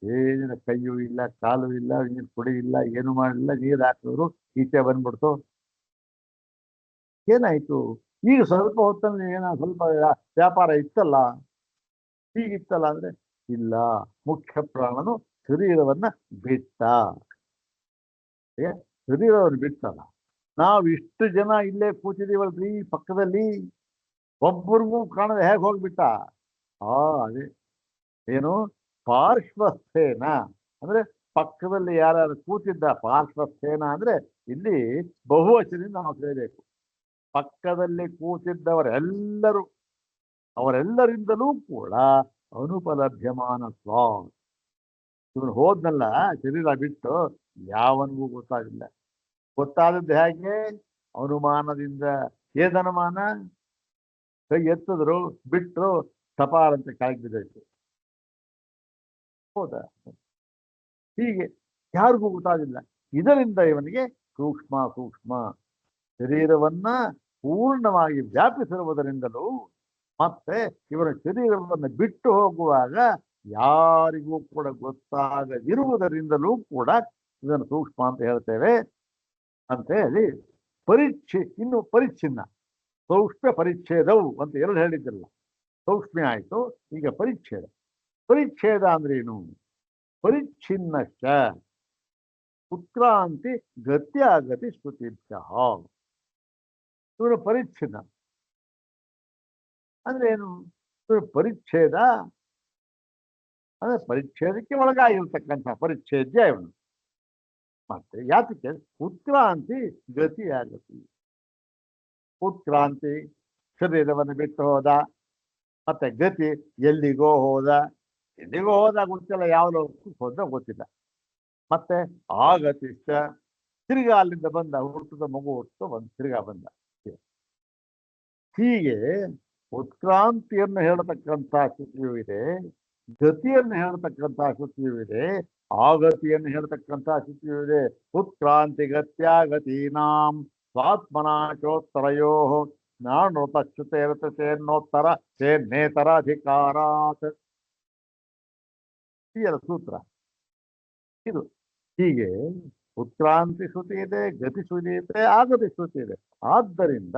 [SPEAKER 1] ಏನಿನ ಕೈಯೂ ಇಲ್ಲ, ಕಾಲು ಇಲ್ಲ, ನೀರು ಕುಡಿ ಇಲ್ಲ, ಏನು ಮಾಡಲಿಲ್ಲ. ನೀರು ಹಾಕಿದ್ರು ಈಚೆ ಬಂದ್ಬಿಡ್ತು. ಏನಾಯ್ತು? ಈಗ ಸ್ವಲ್ಪ ಹೊತ್ತಲ್ಲಿ ಏನೋ ಸ್ವಲ್ಪ ವ್ಯಾಪಾರ ಇತ್ತಲ್ಲ, ಹೀಗಿತ್ತಲ್ಲ ಅಂದ್ರೆ ಇಲ್ಲ, ಮುಖ್ಯ ಪ್ರಾಣನು ಶರೀರವನ್ನ ಬಿಟ್ಟಲ್ಲ. ನಾವು ಇಷ್ಟು ಜನ ಇಲ್ಲೇ ಕೂತಿದೀವಲ್ರಿ ಪಕ್ಕದಲ್ಲಿ, ಒಬ್ಬರಿಗೂ ಕಾಣದೆ ಹೇಗೆ ಹೋಗ್ಬಿಟ್ಟ? ಅದೇ ಏನು ಪಾರ್ಶ್ವಸ್ಥೇನ ಅಂದ್ರೆ ಪಕ್ಕದಲ್ಲಿ ಯಾರು ಕೂತಿದ್ದ. ಪಾರ್ಶ್ವಸ್ಥೇನ ಅಂದ್ರೆ ಇಲ್ಲಿ ಬಹುವಚನದಿಂದ ನಾವು ಹೇಳಬೇಕು. ಪಕ್ಕದಲ್ಲಿ ಅವರೆಲ್ಲರಿಂದಲೂ ಕೂಡ ಅನುಪಲಭ್ಯಮಾನ ಸ್ವಾ. ಇವನು ಹೋದ್ನಲ್ಲ ಶರೀರ ಬಿಟ್ಟು, ಯಾವನಿಗೂ ಗೊತ್ತಾಗಿಲ್ಲ. ಗೊತ್ತಾದದ್ದು ಹೇಗೆ? ಅನುಮಾನದಿಂದ. ಏದನುಮಾನ? ಕೈ ಎತ್ತಿದ್ರು ಬಿಟ್ಟರು ತಪಾರಂತ ಕೆಳಗೆ ಬಿದ್ದೈತೆ. ಹೌದಾ? ಹೀಗೆ ಯಾರಿಗೂ ಗೊತ್ತಾಗಿಲ್ಲ. ಇದರಿಂದ ಇವನಿಗೆ ಸೂಕ್ಷ್ಮ ಸೂಕ್ಷ್ಮ ಶರೀರವನ್ನ ಪೂರ್ಣವಾಗಿ ವ್ಯಾಪಿಸಿರುವುದರಿಂದಲೂ ಮತ್ತೆ ಇವರ ಶರೀರವನ್ನು ಬಿಟ್ಟು ಹೋಗುವಾಗ ಯಾರಿಗೂ ಕೂಡ ಗೊತ್ತಾಗದಿರುವುದರಿಂದಲೂ ಕೂಡ ಇದನ್ನು ಸೂಕ್ಷ್ಮ ಅಂತ ಹೇಳ್ತೇವೆ ಅಂತ ಹೇಳಿ ಇನ್ನು ಪರಿಚ್ಛಿನ್ನ ಸೌಕ್ಷ್ಮ್ಯ ಪರಿಚ್ಛೇದವು ಅಂತ ಎರಡು ಹೇಳಿದ್ರಲ್ಲ. ಸೌಕ್ಷ್ಮ್ಯ ಆಯಿತು, ಈಗ ಪರಿಚ್ಛೇದ. ಪರಿಚ್ಛೇದ ಅಂದ್ರೆ ಏನು? ಪರಿಚ್ಛಿನ್ನಶ್ಚ ಉತ್ಕ್ರಾಂತಿ ಗತ್ಯಾಗತಿ ಶ್ರುತಿಭ್ಯ. ಇವನು ಪರಿಚ್ಛಿನ್ನ ಅಂದ್ರೆ ಏನು? ಪರಿಚ್ಛೇದ ಅಂದ್ರೆ ಪರಿಚ್ಛೇದಕ್ಕೆ ಒಳಗಾಗಿರ್ತಕ್ಕಂಥ ಪರಿಚ್ಛೇದ್ಯ ಇವನು. ಮತ್ತೆ ಯಾತಕ್ಕೆ? ಉತ್ಕ್ರಾಂತಿ ಗತಿ ಆಗತಿ. ಉತ್ಕ್ರಾಂತಿ ಶರೀರವನ್ನು ಬಿಟ್ಟು ಹೋದ, ಮತ್ತೆ ಗತಿ ಎಲ್ಲಿಗೋ ಹೋದ. ಎಲ್ಲಿಗೋ ಹೋದ ಗೊತ್ತಿಲ್ಲ, ಯಾವ ಲೋಕಕ್ಕೆ ಹೋದ ಗೊತ್ತಿಲ್ಲ. ಮತ್ತೆ ಆಗತಿಷ್ಟ ತಿರ್ಗಾ ಅಲ್ಲಿಂದ ಬಂದ, ಹುಟ್ಟದ ಮಗು ಹುಟ್ಟು ಬಂದು ತಿರ್ಗಾ ಬಂದ. ಹೀಗೆ ಉತ್ಕ್ರಾಂತಿಯನ್ನು ಹೇಳತಕ್ಕಂಥ ಶ್ರುತಿಯೂ ಇದೆ, ಗತಿಯನ್ನು ಹೇಳತಕ್ಕಂಥ ಶ್ರುತಿಯೂ ಇದೆ, ಆಗತಿಯನ್ನು ಹೇಳತಕ್ಕಂಥ ಶ್ರುತಿಯೂ ಇದೆ. ಉತ್ಕ್ರಾಂತಿ ಗತ್ಯಾಗತೀನಾಂ ಸ್ವಾತ್ಮನಾಚೋತ್ತರಯೋ ನಾನೃತಚ್ಯುತೇರತೇನ್ನೋತ್ತರ ತೇನ್ನೇತರ ಅಧಿಕಾರಾತ್. ಈ ಸೂತ್ರ ಇದು. ಹೀಗೆ ಉತ್ಕ್ರಾಂತಿ ಶ್ರುತಿ ಇದೆ, ಗತಿ ಶ್ರುತಿ ಇದೆ, ಆಗತಿ ಶ್ರುತಿ ಇದೆ. ಆದ್ದರಿಂದ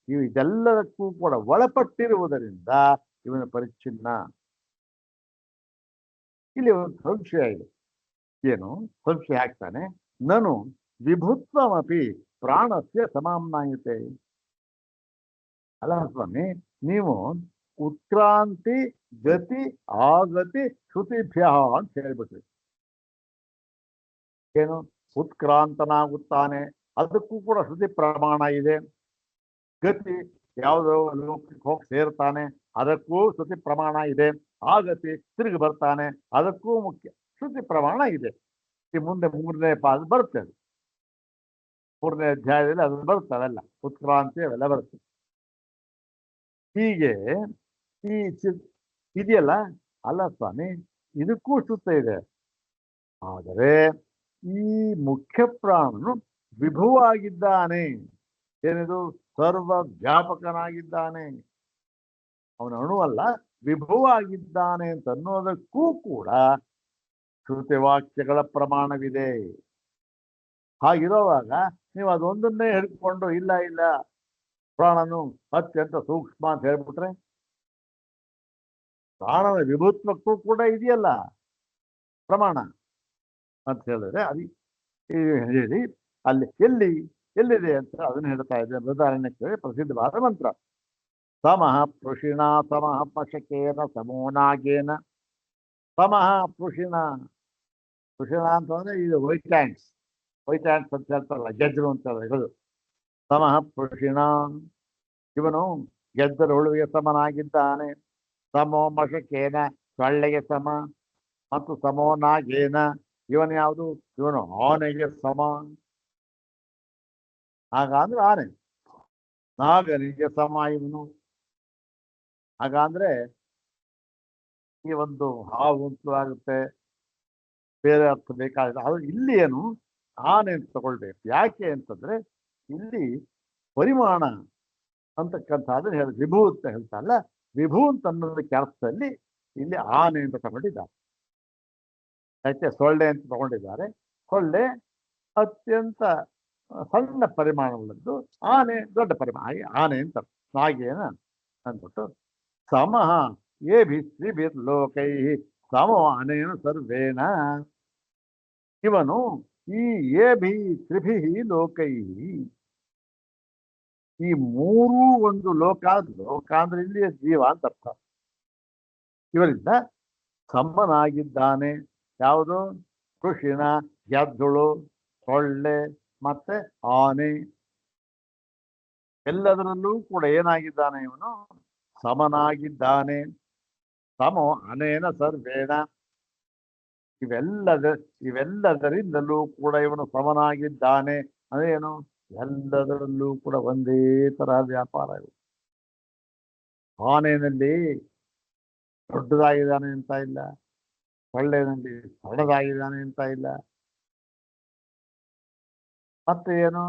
[SPEAKER 1] ಇದೆಲ್ಲದಕ್ಕೂ ಕೂಡ ಒಳಪಟ್ಟಿರುವುದರಿಂದ ಇವನ ಪರಿಚ್ಛಿನ್ನ. ಇಲ್ಲಿ ಒಂದು ಸಂಶಯ ಇದೆ. ಏನು ಸಂಶಯ ಆಗ್ತಾನೆ? ನಾನು ವಿಭುತ್ವಮಪಿ ಪ್ರಾಣಸ್ಯ ಸಮಾಮ್ನಾಯುತೆ. ಅಲ್ಲ ಸ್ವಾಮಿ, ನೀವು ಉತ್ಕ್ರಾಂತಿ ಗತಿ ಆಗತಿ ಶ್ರುತಿಭ್ಯ ಅಂತ ಹೇಳ್ಬಿಟ್ರಿ. ಏನು? ಉತ್ಕ್ರಾಂತನಾಗುತ್ತಾನೆ, ಅದಕ್ಕೂ ಕೂಡ ಶ್ರುತಿ ಪ್ರಮಾಣ ಇದೆ. ಗತಿ ಯಾವುದೋ ಲೋಕಕ್ಕೆ ಹೋಗಿ ಸೇರ್ತಾನೆ, ಅದಕ್ಕೂ ಶ್ರುತಿ ಪ್ರಮಾಣ ಇದೆ. ಆಗತಿ ತಿರುಗಿ ಬರ್ತಾನೆ, ಅದಕ್ಕೂ ಮುಖ್ಯ ಶ್ರುತಿ ಪ್ರಮಾಣ ಇದೆ. ಈ ಮುಂದೆ 3ನೇ ಪಾದ ಬರ್ತದೆ, 3ನೇ ಅಧ್ಯಾಯದಲ್ಲಿ ಅದು ಬರ್ತಾವೆಲ್ಲ, ಉತ್ಕ್ರಾಂತಿ ಅವೆಲ್ಲ ಬರ್ತದೆ. ಹೀಗೆ ಈ ಇದೆಯಲ್ಲ. ಅಲ್ಲ ಸ್ವಾಮಿ, ಇದಕ್ಕೂ ಶ್ರುತ ಇದೆ. ಆದರೆ ಈ ಮುಖ್ಯ ಪ್ರಾಣನು ವಿಭುವಾಗಿದ್ದಾನೆ. ಏನಿದು? ಸರ್ವ ವ್ಯಾಪಕನಾಗಿದ್ದಾನೆ. ಅವನ ಅಣುವಲ್ಲ, ವಿಭುವಾಗಿದ್ದಾನೆ ಅಂತ ಅನ್ನೋದಕ್ಕೂ ಕೂಡ ಶ್ರುತಿವಾಕ್ಯಗಳ ಪ್ರಮಾಣವಿದೆ. ಹಾಗಿರುವಾಗ ನೀವು ಅದೊಂದನ್ನೇ ಹಿಡ್ಕೊಂಡು ಇಲ್ಲ ಇಲ್ಲ ಪ್ರಾಣನು ಅತ್ಯಂತ ಸೂಕ್ಷ್ಮ ಅಂತ ಹೇಳ್ಬಿಟ್ರೆ, ಪ್ರಾಣನ ವಿಭುತ್ವಕ್ಕೂ ಕೂಡ ಇದೆಯಲ್ಲ ಪ್ರಮಾಣ ಅಂತ ಹೇಳಿದ್ರೆ, ಅದು ಹೇಳಿ ಅಲ್ಲಿ ಎಲ್ಲಿದೆ ಅಂತ ಅದನ್ನ ಹೇಳ್ತಾ ಇದೆ. ಬೃಹದಾರಣ್ಯಕ್ಕೆ ಪ್ರಸಿದ್ಧವಾದ ಮಂತ್ರ. ಸಮಃ ಪೃಷಿಣ ಸಮಃ ಪಶಕೇನ ಸಮೋನಾಗೇನ. ಸಮಃ ಪೃಷಿಣ. ಪೃಷಿಣ ಅಂತಂದ್ರೆ ಇದು ವೈಟ್ ಹ್ಯಾಂಡ್ಸ್ ಅಂತ ಹೇಳ್ತಾರಲ್ಲ, ಗೆಜ್ಜರು ಅಂತ ಹೇಳೋದು. ಸಮಃ ಪೃಷಿಣ, ಇವನು ಗೆದ್ದರ ಹುಳುವಿಗೆ ಸಮನಾಗಿದ್ದಾನೆ. ಸಮೋ ಮಶಕೇನ, ಸೊಳ್ಳೆಗೆ ಸಮ. ಮತ್ತು ಸಮೋನಾಗೇನ, ಇವನು ಯಾವುದು? ಇವನು ಆನೆಗೆ ಸಮ. ಹಾಗಂದ್ರೆ ಆನೆ ನಾಗನಿಗೆ ಸಮ ಇವನು. ಹಾಗಂದ್ರೆ ಈ ಒಂದು ಹಾವು ಅಂತೂ ಆಗುತ್ತೆ, ಬೇರೆ ಅರ್ಥ ಬೇಕಾಗಿದೆ. ಅದು ಇಲ್ಲಿ ಏನು ಆನೆ ಅಂತ ತಗೊಳ್ಬೇಕು. ಯಾಕೆ ಅಂತಂದ್ರೆ ಇಲ್ಲಿ ಪರಿಮಾಣ ಅಂತಕ್ಕಂಥದ್ದು ಹೇಳಿ ವಿಭೂ ಅಂತ ಹೇಳ್ತಾರಲ್ಲ, ವಿಭೂ ಅಂತ ಅನ್ನೋದಕ್ಕೆ ಅರ್ಥದಲ್ಲಿ ಇಲ್ಲಿ ಆನೆ ಅಂತ ತಗೊಂಡಿದ್ದಾರೆ. ಯಾಕೆ ಸೊಳ್ಳೆ ಅಂತ ತಗೊಂಡಿದ್ದಾರೆ? ಸೊಳ್ಳೆ ಅತ್ಯಂತ ಸಣ್ಣ ಪರಿಮಾಣವುಳ್ಳದ್ದು, ಆನೆ ದೊಡ್ಡ ಪರಿಮಾಣ. ಆನೆ ಅಂತ ನಾಗೇನ ಅಂದ್ಬಿಟ್ಟು ಸಮಃ ಏಭಿಸ್ತ್ರಿಭಿರ್ಲೋಕೈ ಸಮೋ ಅನೇನ ಸರ್ವೇಣ. ಇವನು ಈ ಏಭಿ ತ್ರಿಭಿ ಲೋಕೈ, ಈ ಮೂರೂ ಒಂದು ಲೋಕ ಅಂದ್ರೆ ಇಲ್ಲಿ ಜೀವ ಅಂತ ಅರ್ಥ. ಇವರಿಂದ ಸಮನಾಗಿದ್ದಾನೆ. ಯಾವುದು? ಕೃಷಿಣ, ಗೆದ್ದಳು, ಸೊಳ್ಳೆ ಮತ್ತೆ ಆನೆ, ಎಲ್ಲದರಲ್ಲೂ ಕೂಡ ಏನಾಗಿದ್ದಾನೆ ಇವನು? ಸಮನಾಗಿದ್ದಾನೆ. ಸಮೋ ಅನೇನ ಸರ್ವೇಣ. ಇವೆಲ್ಲದರಿಂದಲೂ ಕೂಡ ಇವನು ಸಮನಾಗಿದ್ದಾನೆ. ಅದೇನು? ಎಲ್ಲದರಲ್ಲೂ ಕೂಡ ಒಂದೇ ತರಹ ವ್ಯಾಪಾರ. ಆನೆಯಲ್ಲಿ ದೊಡ್ಡದಾಗಿದ್ದಾನೆ ಅಂತ ಇಲ್ಲ, ಸೊಳ್ಳೆನಲ್ಲಿ ಸಣ್ಣದಾಗಿದ್ದಾನೆ ಅಂತ ಇಲ್ಲ, ಮತ್ತೆ ಏನು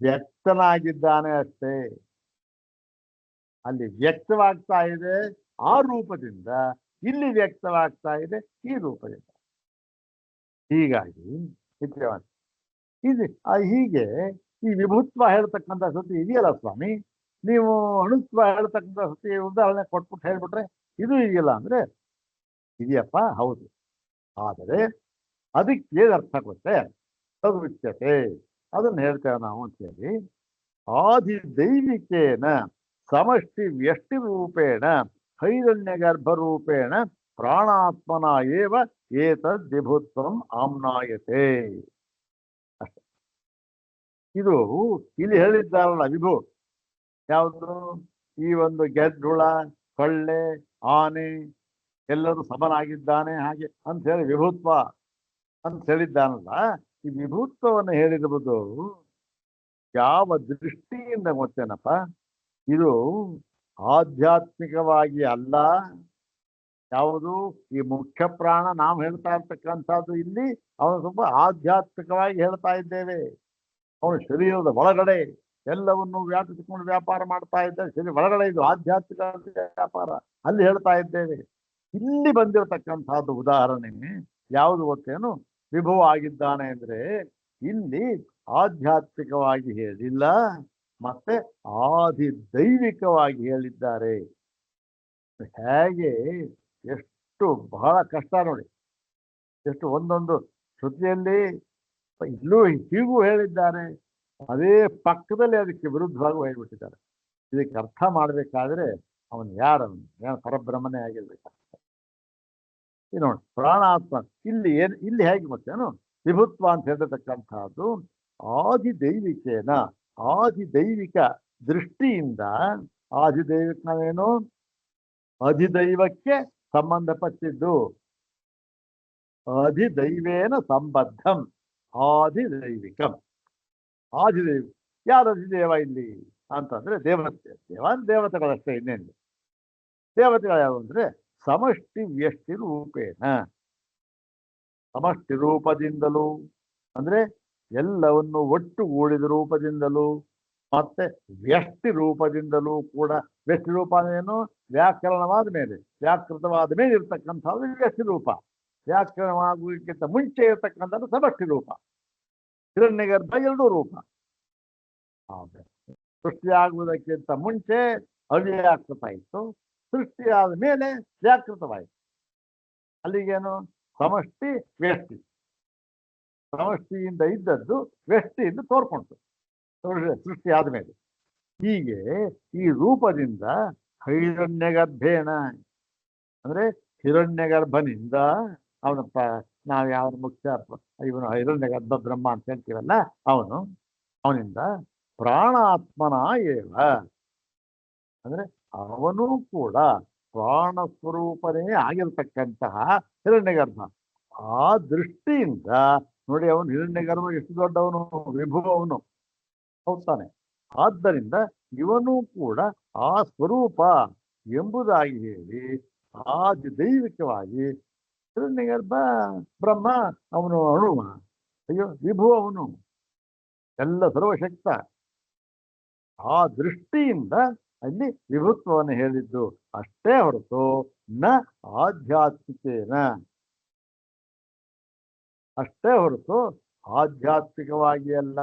[SPEAKER 1] ವ್ಯಕ್ತನಾಗಿದ್ದಾನೆ ಅಷ್ಟೇ. ಅಲ್ಲಿ ವ್ಯಕ್ತವಾಗ್ತಾ ಇದೆ ಆ ರೂಪದಿಂದ, ಇಲ್ಲಿ ವ್ಯಕ್ತವಾಗ್ತಾ ಇದೆ ಈ ರೂಪದಿಂದ. ಹೀಗಾಗಿ ಹೀಗೆ ಈ ವಿಭುತ್ವ ಹೇಳ್ತಕ್ಕಂಥ ಸತಿ ಇದೆಯಲ್ಲ ಸ್ವಾಮಿ, ನೀವು ಅಣುತ್ವ ಹೇಳ್ತಕ್ಕಂಥ ಸತಿ ಉದಾಹರಣೆ ಕೊಟ್ಬಿಟ್ಟು ಹೇಳ್ಬಿಟ್ರೆ ಇದು ಇದೆಯಲ್ಲ ಅಂದ್ರೆ ಇದೆಯಪ್ಪ, ಹೌದು. ಆದರೆ ಅದಕ್ಕೆ ಏನು ಅರ್ಥ ಗೊತ್ತೇ? ತದ್ವಿಚ್ಯತೆ, ಅದನ್ನು ಹೇಳ್ತೇವೆ ನಾವು ಅಂತೇಳಿ. ಆದಿದೈವಿಕೇನ ಸಮಷ್ಟಿ ವ್ಯಷ್ಟಿ ರೂಪೇಣ ಹೈರಣ್ಯ ಗರ್ಭರೂಪೇಣ ಪ್ರಾಣಾತ್ಮನ ಏವ ಏತದ್ ವಿಭುತ್ವಂ ಆಮ್ನಾಯತೆ. ಅಷ್ಟೆ. ಇದು ಇಲ್ಲಿ ಹೇಳಿದ್ದಾರಲ್ಲ ವಿಭು, ಯಾವುದು? ಈ ಒಂದು ಗೆದ್ದುಳ, ಸೊಳ್ಳೆ, ಆನೆ ಎಲ್ಲರೂ ಸಮನಾಗಿದ್ದಾನೆ ಹಾಗೆ ಅಂತ ಹೇಳಿ ವಿಭುತ್ವ ಅಂತ ಹೇಳಿದ್ದಾನಲ್ಲ. ಈ ವಿಭುತ್ವವನ್ನು ಹೇಳಿರುವುದು ಯಾವ ದೃಷ್ಟಿಯಿಂದ ಗೊತ್ತೇನಪ್ಪ? ಇದು ಆಧ್ಯಾತ್ಮಿಕವಾಗಿ ಅಲ್ಲ. ಯಾವುದು? ಈ ಮುಖ್ಯ ಪ್ರಾಣ ನಾವು ಹೇಳ್ತಾ ಇರ್ತಕ್ಕಂಥದ್ದು ಇಲ್ಲಿ ಅವನು ಸ್ವಲ್ಪ ಆಧ್ಯಾತ್ಮಿಕವಾಗಿ ಹೇಳ್ತಾ ಇದ್ದೇವೆ. ಅವನು ಶರೀರದ ಒಳಗಡೆ ಎಲ್ಲವನ್ನು ವ್ಯಾಪಿಸಿಕೊಂಡು ವ್ಯಾಪಾರ ಮಾಡ್ತಾ ಇದ್ದಾರೆ. ಶರೀರ ಒಳಗಡೆ ಇದು ಆಧ್ಯಾತ್ಮಿಕ ವ್ಯಾಪಾರ, ಅಲ್ಲಿ ಹೇಳ್ತಾ ಇದ್ದೇವೆ. ಇಲ್ಲಿ ಬಂದಿರತಕ್ಕಂಥದ್ದು ಉದಾಹರಣೆ ಯಾವುದು ಗೊತ್ತೇನು? ವಿಭವ ಆಗಿದ್ದಾನೆ ಅಂದ್ರೆ ಇಲ್ಲಿ ಆಧ್ಯಾತ್ಮಿಕವಾಗಿ ಹೇಳಿಲ್ಲ, ಮತ್ತೆ ಆದಿದೈವಿಕವಾಗಿ ಹೇಳಿದ್ದಾರೆ. ಹೇಗೆ ಎಷ್ಟು ಬಹಳ ಕಷ್ಟ ನೋಡಿ, ಎಷ್ಟು ಒಂದೊಂದು ಶ್ರುತಿಯಲ್ಲಿ ಇಲ್ಲೂ ಹೀಗೂ ಹೇಳಿದ್ದಾರೆ, ಅದೇ ಪಕ್ಕದಲ್ಲಿ ಅದಕ್ಕೆ ವಿರುದ್ಧವಾಗಿ ಹೇಳ್ಬಿಟ್ಟಿದ್ದಾರೆ. ಇದಕ್ಕೆ ಅರ್ಥ ಮಾಡಬೇಕಾದ್ರೆ ಅವನು ಯಾರವನು? ಪರಬ್ರಹ್ಮನೇ ಆಗಿರ್ಬೇಕಾಗ್ತದೆ. ನೋಡಿ, ಪ್ರಾಣಾತ್ಮ ಇಲ್ಲಿ ಹೇಗೆ ಗೊತ್ತೇನು? ವಿಭುತ್ವ ಅಂತ ಹೇಳಿರ್ತಕ್ಕಂಥದ್ದು ಆದಿದೈವಿಕೇನ, ಆದಿದೈವಿಕ ದೃಷ್ಟಿಯಿಂದ. ಆದಿದೈವಿಕ ನಾವೇನು? ಅಧಿದೈವಕ್ಕೆ ಸಂಬಂಧಪಟ್ಟಿದ್ದು. ಅಧಿದೈವೇನ ಸಂಬದ್ಧಂ ಆದಿದೈವಿಕಂ. ಆದಿದೈವ ಯಾರು ಅಧಿದೇವ ಇಲ್ಲಿ ಅಂತಂದ್ರೆ ದೇವತೆಗಳಷ್ಟೇ, ಇನ್ನೇನು ದೇವತೆಗಳು ಯಾರು ಅಂದ್ರೆ ಸಮಷ್ಟಿ ವ್ಯಷ್ಟಿ ರೂಪೇಣ. ಸಮಷ್ಟಿ ರೂಪದಿಂದಲೂ ಅಂದ್ರೆ ಎಲ್ಲವನ್ನು ಒಟ್ಟುಗೂಡಿದ ರೂಪದಿಂದಲೂ, ಮತ್ತೆ ವ್ಯಷ್ಟಿ ರೂಪದಿಂದಲೂ ಕೂಡ. ವ್ಯಷ್ಟಿ ರೂಪ ಏನು? ವ್ಯಾಕರಣವಾದ ಮೇಲೆ, ವ್ಯಾಕೃತವಾದ ಮೇಲೆ ಇರ್ತಕ್ಕಂಥದ್ದು ವ್ಯಷ್ಟಿ ರೂಪ. ವ್ಯಾಕರಣವಾಗುವುದಕ್ಕಿಂತ ಮುಂಚೆ ಇರ್ತಕ್ಕಂಥದ್ದು ಸಮಷ್ಟಿ ರೂಪ. ಹಿರಣ್ಯಗರ್ಭ ಎರಡೂ ರೂಪ. ಸೃಷ್ಟಿಯಾಗುವುದಕ್ಕಿಂತ ಮುಂಚೆ ಅವ್ಯಾಕೃತ ಇತ್ತು, ಸೃಷ್ಟಿಯಾದ ಮೇಲೆ ವ್ಯಾಕೃತವಾಯಿತು. ಅಲ್ಲಿಗೇನು? ಸಮಷ್ಟಿ ವ್ಯಷ್ಟಿ. ಸಮಷ್ಟಿಯಿಂದ ಇದ್ದದ್ದು ವ್ಯಷ್ಟಿಯಿಂದ ತೋರ್ಕೊಂತು ಸೃಷ್ಟಿ ಆದ್ಮೇಲೆ. ಹೀಗೆ ಈ ರೂಪದಿಂದ ಹಿರಣ್ಯಗರ್ಭೇಣ ಅಂದ್ರೆ ಹಿರಣ್ಯಗರ್ಭನಿಂದ ಅವನಪ್ಪ, ನಾವು ಯಾವ ಮುಖ್ಯ ಇವನು ಹಿರಣ್ಯಗರ್ಭ ಬ್ರಹ್ಮ ಅಂತ ಹೇಳ್ತೀವಲ್ಲ, ಅವನಿಂದ ಪ್ರಾಣಾತ್ಮನ ಏವ ಅಂದ್ರೆ ಅವನು ಕೂಡ ಪ್ರಾಣ ಸ್ವರೂಪನೇ ಆಗಿರ್ತಕ್ಕಂತಹ ಹಿರಣ್ಯಗರ್ಭ. ಆ ದೃಷ್ಟಿಯಿಂದ ನೋಡಿ, ಅವನು ಹಿರಣ್ಯಗರ್ಭ ಎಷ್ಟು ದೊಡ್ಡವನು, ವಿಭು ಅವನು, ಹೌದಾನೆ. ಆದ್ದರಿಂದ ಇವನು ಕೂಡ ಆ ಸ್ವರೂಪ ಎಂಬುದಾಗಿ ಹೇಳಿ ಆದಿದೈವಿಕವಾಗಿ ಹಿರಣ್ಯಗರ್ಭ ಬ್ರಹ್ಮ ಅವನು ಅಣುವ, ಅಯ್ಯೋ ವಿಭು ಅವನು ಎಲ್ಲ ಸರ್ವಶಕ್ತ. ಆ ದೃಷ್ಟಿಯಿಂದ ಅಲ್ಲಿ ವಿಭುತ್ವವನ್ನು ಹೇಳಿದ್ದು ಅಷ್ಟೇ ಹೊರತು ನ ಆಧ್ಯಾತ್ಮಿಕೇನ, ಅಷ್ಟೇ ಹೊರತು ಆಧ್ಯಾತ್ಮಿಕವಾಗಿ ಅಲ್ಲ.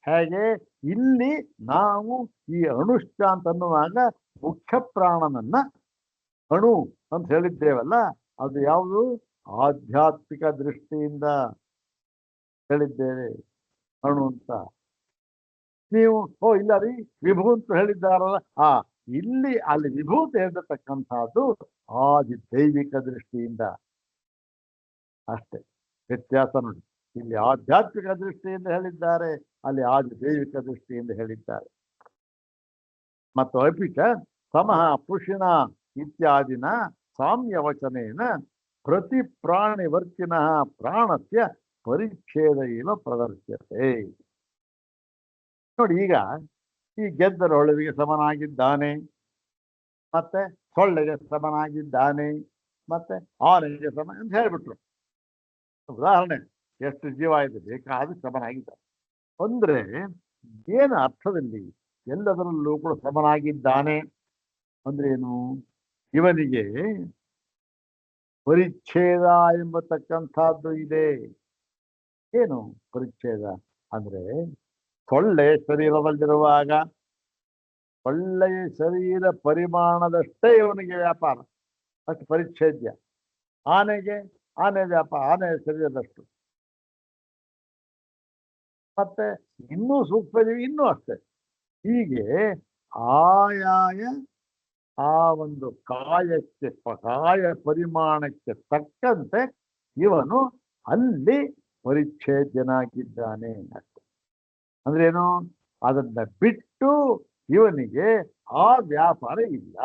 [SPEAKER 1] ಹೇಗೆ? ಇಲ್ಲಿ ನಾವು ಈ ಅಣುಶ್ಚ ಅಂತ ಅನ್ನುವಾಗ ಮುಖ್ಯ ಪ್ರಾಣನನ್ನ ಅಣು ಅಂತ ಹೇಳಿದ್ದೇವಲ್ಲ, ಅದು ಯಾವುದು? ಆಧ್ಯಾತ್ಮಿಕ ದೃಷ್ಟಿಯಿಂದ ಹೇಳಿದ್ದೇವೆ ಅಣು ಅಂತ. ನೀವು ಇಲ್ಲ ರೀ ವಿಭೂ ಅಂತ ಹೇಳಿದ್ದಾರಲ್ಲ, ಇಲ್ಲಿ ಅಲ್ಲಿ ವಿಭೂತ ಹೇಳಿರ್ತಕ್ಕಂಥದ್ದು ಆದಿದೈವಿಕ ದೃಷ್ಟಿಯಿಂದ ಅಷ್ಟೇ ವ್ಯತ್ಯಾಸ ನೋಡಿ. ಇಲ್ಲಿ ಆಧ್ಯಾತ್ಮಿಕ ದೃಷ್ಟಿಯಿಂದ ಹೇಳಿದ್ದಾರೆ, ಅಲ್ಲಿ ಆದಿದೈವಿಕ ದೃಷ್ಟಿಯಿಂದ ಹೇಳಿದ್ದಾರೆ. ಮತ್ತು ಅಪಿಚ ಸಮಃ ಪುರುಷಿನ ಇತ್ಯಾದಿನ ಸಾಮ್ಯವಚನೇನ ಪ್ರತಿ ಪ್ರಾಣಿವರ್ತಿನ ಪ್ರಾಣಸ್ಯ ಪರಿಚ್ಛೇದ ಇವ ಪ್ರದರ್ಶ್ಯತೆ. ನೋಡಿ, ಈಗ ಈ ಗೆದ್ದರ ಹೊಳವಿಗೆ ಸಮನಾಗಿದ್ದಾನೆ, ಮತ್ತೆ ಸೊಳ್ಳೆಗೆ ಸಮನಾಗಿದ್ದಾನೆ, ಮತ್ತೆ ಆನೆಗೆ ಸಮ ಅಂತ ಹೇಳ್ಬಿಟ್ರು. ಉದಾಹರಣೆ, ಎಷ್ಟು ಜೀವ ಇದೆ ಬೇಕಾದ್ರೂ ಸಮನಾಗಿದ್ದಾನೆ ಅಂದ್ರೆ ಏನು ಅರ್ಥದಲ್ಲಿ ಎಲ್ಲದರಲ್ಲೂ ಕೂಡ ಸಮನಾಗಿದ್ದಾನೆ ಅಂದ್ರೆ ಏನು? ಇವನಿಗೆ ಪರಿಚ್ಛೇದ ಎಂಬತಕ್ಕಂಥದ್ದು ಇದೆ. ಏನು ಪರಿಚ್ಛೇದ ಅಂದ್ರೆ, ಸೊಳ್ಳೆ ಶರೀರದಲ್ಲಿರುವಾಗ ಸೊಳ್ಳೆಯ ಶರೀರ ಪರಿಮಾಣದಷ್ಟೇ ಇವನಿಗೆ ವ್ಯಾಪಾರ, ಅಷ್ಟು ಪರಿಚ್ಛೇದ್ಯ. ಆನೆಗೆ ಆನೆ ವ್ಯಾಪಾರ, ಆನೆಯ ಶರೀರದಷ್ಟು. ಮತ್ತೆ ಇನ್ನೂ ಸೂಕ್ಷ್ಮಜೀವಿ ಇನ್ನೂ ಅಷ್ಟೇ. ಹೀಗೆ ಆಯಾಯ ಆ ಒಂದು ಕಾಯಕ್ಕೆ ಕಾಯ ಪರಿಮಾಣಕ್ಕೆ ತಕ್ಕಂತೆ ಇವನು ಅಲ್ಲಿ ಪರಿಚ್ಛೇದ್ಯನಾಗಿದ್ದಾನೆ ಅಷ್ಟೆ. ಅಂದ್ರೇನು? ಅದನ್ನ ಬಿಟ್ಟು ಇವನಿಗೆ ಆ ವ್ಯಾಪಾರ ಇಲ್ಲ.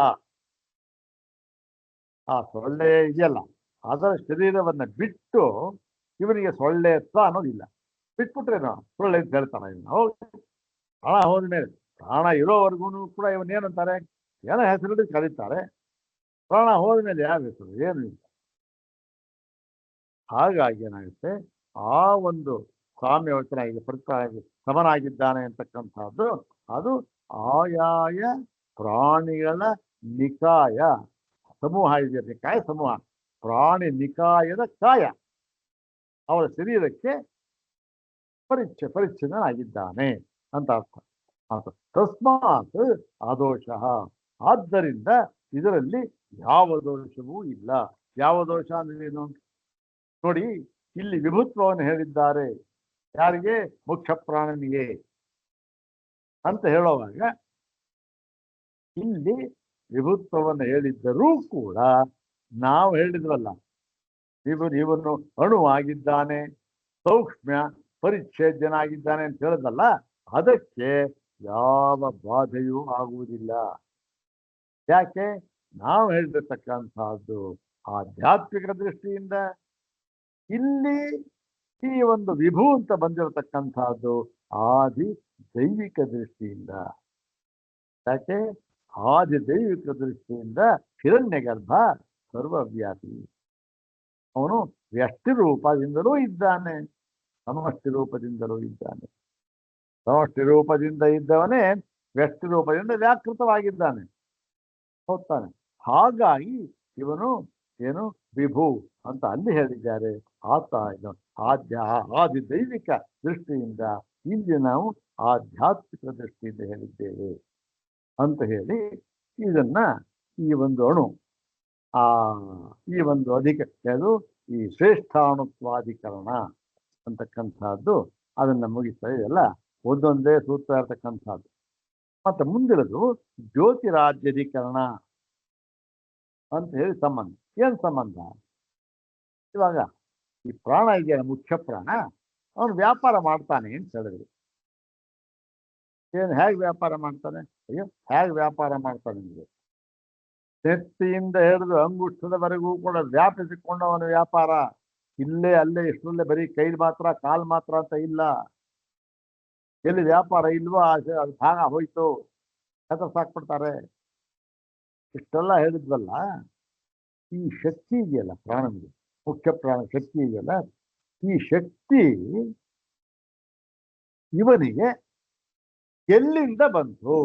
[SPEAKER 1] ಆ ಸೊಳ್ಳೆ ಇದೆಯಲ್ಲ, ಅದರ ಶರೀರವನ್ನ ಬಿಟ್ಟು ಇವನಿಗೆ ಸೊಳ್ಳೆ ಹತ್ರ ಅನ್ನೋದಿಲ್ಲ. ಬಿಟ್ಬಿಟ್ರೇನು ಸೊಳ್ಳೆ ಅಂತ ಹೇಳ್ತಾನೆ. ಇವನು ಹೌದು, ಪ್ರಾಣ ಹೋದ್ಮೇಲೆ, ಪ್ರಾಣ ಇರೋವರೆಗೂ ಕೂಡ ಇವನೇನಂತಾರೆ, ಏನೋ ಹೆಸರು ಕರೀತಾರೆ. ಪ್ರಾಣ ಹೋದ್ಮೇಲೆ ಯಾವ ಹೆಸರು ಏನು ಇಲ್ಲ. ಹಾಗಾಗಿ ಏನಾಗುತ್ತೆ, ಆ ಒಂದು ಸಾಮ್ಯವಚನಾಗಿ ಸಮನಾಗಿದ್ದಾನೆ ಅಂತಕ್ಕಂಥದ್ದು ಅದು ಆಯಾಯ ಪ್ರಾಣಿಗಳ ನಿಕಾಯ ಸಮೂಹ ಇದೆ. ನಿಕಾಯ ಸಮೂಹ, ಪ್ರಾಣಿ ಕಾಯ, ಅವರ ಶರೀರಕ್ಕೆ ಪರಿಚ್ಛಿನ್ನನಾಗಿದ್ದಾನೆ ಅಂತ ಅರ್ಥ. ತಸ್ಮಾತ್ ಅದೋಷ, ಆದ್ದರಿಂದ ಇದರಲ್ಲಿ ಯಾವ ದೋಷವೂ ಇಲ್ಲ. ಯಾವ ದೋಷ ಅಂದ್ರೆ ಏನು ನೋಡಿ, ಇಲ್ಲಿ ವಿಭುತ್ವವನ್ನು ಹೇಳಿದ್ದಾರೆ. ಯಾರಿಗೆ? ಮುಖ್ಯ ಪ್ರಾಣನಿಗೆ ಅಂತ ಹೇಳುವಾಗ ಇಲ್ಲಿ ವಿಭುತ್ವವನ್ನು ಹೇಳಿದ್ದರೂ ಕೂಡ ನಾವು ಹೇಳಿದ್ವಲ್ಲ, ಇವನು ಅಣುವಾಗಿದ್ದಾನೆ, ಸೂಕ್ಷ್ಮ ಪರಿಚ್ಛೇದ್ಯನಾಗಿದ್ದಾನೆ ಅಂತ ಹೇಳಿದಲ್ಲ, ಅದಕ್ಕೆ ಯಾವ ಬಾಧೆಯೂ ಆಗುವುದಿಲ್ಲ. ಯಾಕೆ? ನಾವು ಹೇಳಿರ್ತಕ್ಕಂಥದ್ದು ಆಧ್ಯಾತ್ಮಿಕ ದೃಷ್ಟಿಯಿಂದ, ಇಲ್ಲಿ ಈ ಒಂದು ವಿಭು ಅಂತ ಬಂದಿರತಕ್ಕಂಥದ್ದು ಆದಿ ದೈವಿಕ ದೃಷ್ಟಿಯಿಂದ. ಯಾಕೆ? ಆದಿ ದೈವಿಕ ದೃಷ್ಟಿಯಿಂದ ಹಿರಣ್ಯಗರ್ಭ ಸರ್ವವ್ಯಾಪಿ, ಅವನು ವ್ಯಷ್ಟಿ ರೂಪದಿಂದಲೂ ಇದ್ದಾನೆ, ಸಮಷ್ಟಿ ರೂಪದಿಂದಲೂ ಇದ್ದಾನೆ. ಸಮಷ್ಟಿ ರೂಪದಿಂದ ಇದ್ದವನೇ ವ್ಯಷ್ಟಿ ರೂಪದಿಂದ ವ್ಯಾಕೃತವಾಗಿದ್ದಾನೆ, ಹೋಗ್ತಾನೆ. ಹಾಗಾಗಿ ಇವನು ಏನು ವಿಭು ಅಂತ ಅಲ್ಲಿ ಹೇಳಿದ್ದಾರೆ. ಆತ ಆದಿ ದೈವಿಕ ದೃಷ್ಟಿಯಿಂದ, ಇಲ್ಲಿ ನಾವು ಆಧ್ಯಾತ್ಮಿಕ ದೃಷ್ಟಿಯಿಂದ ಹೇಳಿದ್ದೇವೆ ಅಂತ ಹೇಳಿ ಇದನ್ನ ಈ ಒಂದು ಅಣು ಈ ಒಂದು ಅದು ಈ ಶ್ರೇಷ್ಠಾಣುತ್ವಾಧಿಕರಣ ಅಂತಕ್ಕಂಥದ್ದು ಅದನ್ನ ಮುಗಿಸ್ತಾ ಇದೆಲ್ಲ ಒಂದೊಂದೇ ಸೂತ್ರ ಇರತಕ್ಕಂಥದ್ದು. ಮತ್ತೆ ಮುಂದಿರೋದು ಜ್ಯೋತಿರಾಜ್ಯಧಿಕರಣ ಅಂತ ಹೇಳಿ ಸಂಬಂಧ. ಏನ್ ಸಂಬಂಧ? ಇವಾಗ ಈ ಪ್ರಾಣ ಇದೆಯಲ್ಲ, ಮುಖ್ಯ ಪ್ರಾಣ, ಅವನು ವ್ಯಾಪಾರ ಮಾಡ್ತಾನೆ ಅಂತ ಹೇಳಿದ್ರು. ಏನು ಹೇಗೆ ವ್ಯಾಪಾರ ಮಾಡ್ತಾನೆ? ಅಯ್ಯೋ, ಹೇಗೆ ವ್ಯಾಪಾರ ಮಾಡ್ತಾನೆ ಅಂದ್ರೆ, ನೆತ್ತಿಯಿಂದ ಹಿಡಿದು ಅಂಗುಷ್ಟದವರೆಗೂ ಕೂಡ ವ್ಯಾಪಿಸಿಕೊಂಡು ಅವನ ವ್ಯಾಪಾರ. ಇಲ್ಲೇ ಅಲ್ಲೇ ಇಷ್ಟರಲ್ಲೇ ಬರೀ ಕೈಲಿ ಮಾತ್ರ ಕಾಲ್ ಮಾತ್ರ ಅಂತ ಇಲ್ಲ. ಎಲ್ಲಿ ವ್ಯಾಪಾರ ಇಲ್ವೋ ಅದು ಭಾಗ ಹೋಯ್ತು, ಸಾಕ್ಬಿಡ್ತಾರೆ. ಇಷ್ಟೆಲ್ಲ ಹೇಳಿದ್ವಲ್ಲ, ಈ ಶಕ್ತಿ ಇದೆಯಲ್ಲ ಪ್ರಾಣನಿಗೆ, ಮುಖ್ಯ ಪ್ರಾಣ ಶಕ್ತಿ ಇದೆಯಲ್ಲ, ಈ ಶಕ್ತಿ ಇವನಿಗೆ ಎಲ್ಲಿಂದ ಬಂತು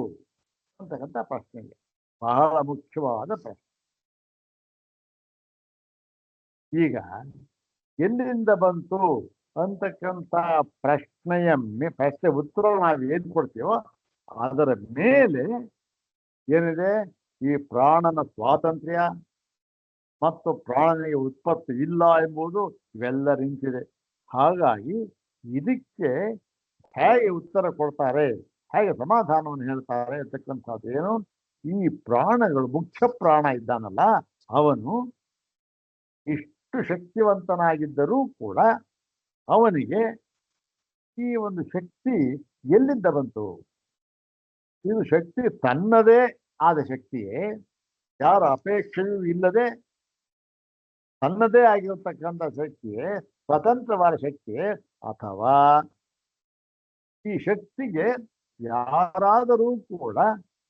[SPEAKER 1] ಅಂತಕ್ಕಂಥ ಪ್ರಶ್ನೆ ಇದೆ, ಬಹಳ ಮುಖ್ಯವಾದ ಪ್ರಶ್ನೆ. ಈಗ ಎಲ್ಲಿಂದ ಬಂತು ಅಂತಕ್ಕಂಥ ಪ್ರಶ್ನೆ ಉತ್ತರ ನಾವು ಏನ್ ಕೊಡ್ತೀವೋ ಅದರ ಮೇಲೆ ಏನಿದೆ, ಈ ಪ್ರಾಣನ ಸ್ವಾತಂತ್ರ್ಯ ಮತ್ತು ಪ್ರಾಣನಿಗೆ ಉತ್ಪತ್ತಿ ಇಲ್ಲ ಎಂಬುದು ಇವೆಲ್ಲ ನಿಂತಿದೆ. ಹಾಗಾಗಿ ಇದಕ್ಕೆ ಹೇಗೆ ಉತ್ತರ ಕೊಡ್ತಾರೆ, ಹೇಗೆ ಸಮಾಧಾನವನ್ನು ಹೇಳ್ತಾರೆ ಅಂತಕ್ಕಂಥದ್ದು ಏನು, ಈ ಪ್ರಾಣಗಳು, ಮುಖ್ಯ ಪ್ರಾಣ ಇದ್ದಾನಲ್ಲ, ಅವನು ಇಷ್ಟು ಶಕ್ತಿವಂತನಾಗಿದ್ದರೂ ಕೂಡ ಅವನಿಗೆ ಈ ಒಂದು ಶಕ್ತಿ ಎಲ್ಲಿಂದ ಬಂತು? ಇದು ಶಕ್ತಿ ತನ್ನದೇ ಆದ ಶಕ್ತಿಯೇ, ಯಾರ ಅಪೇಕ್ಷೆಯೂ ಇಲ್ಲದೆ ತನ್ನದೇ ಆಗಿರತಕ್ಕಂಥ ಶಕ್ತಿಯೇ, ಸ್ವತಂತ್ರವಾದ ಶಕ್ತಿಯೇ, ಅಥವಾ ಈ ಶಕ್ತಿಗೆ ಯಾರಾದರೂ ಕೂಡ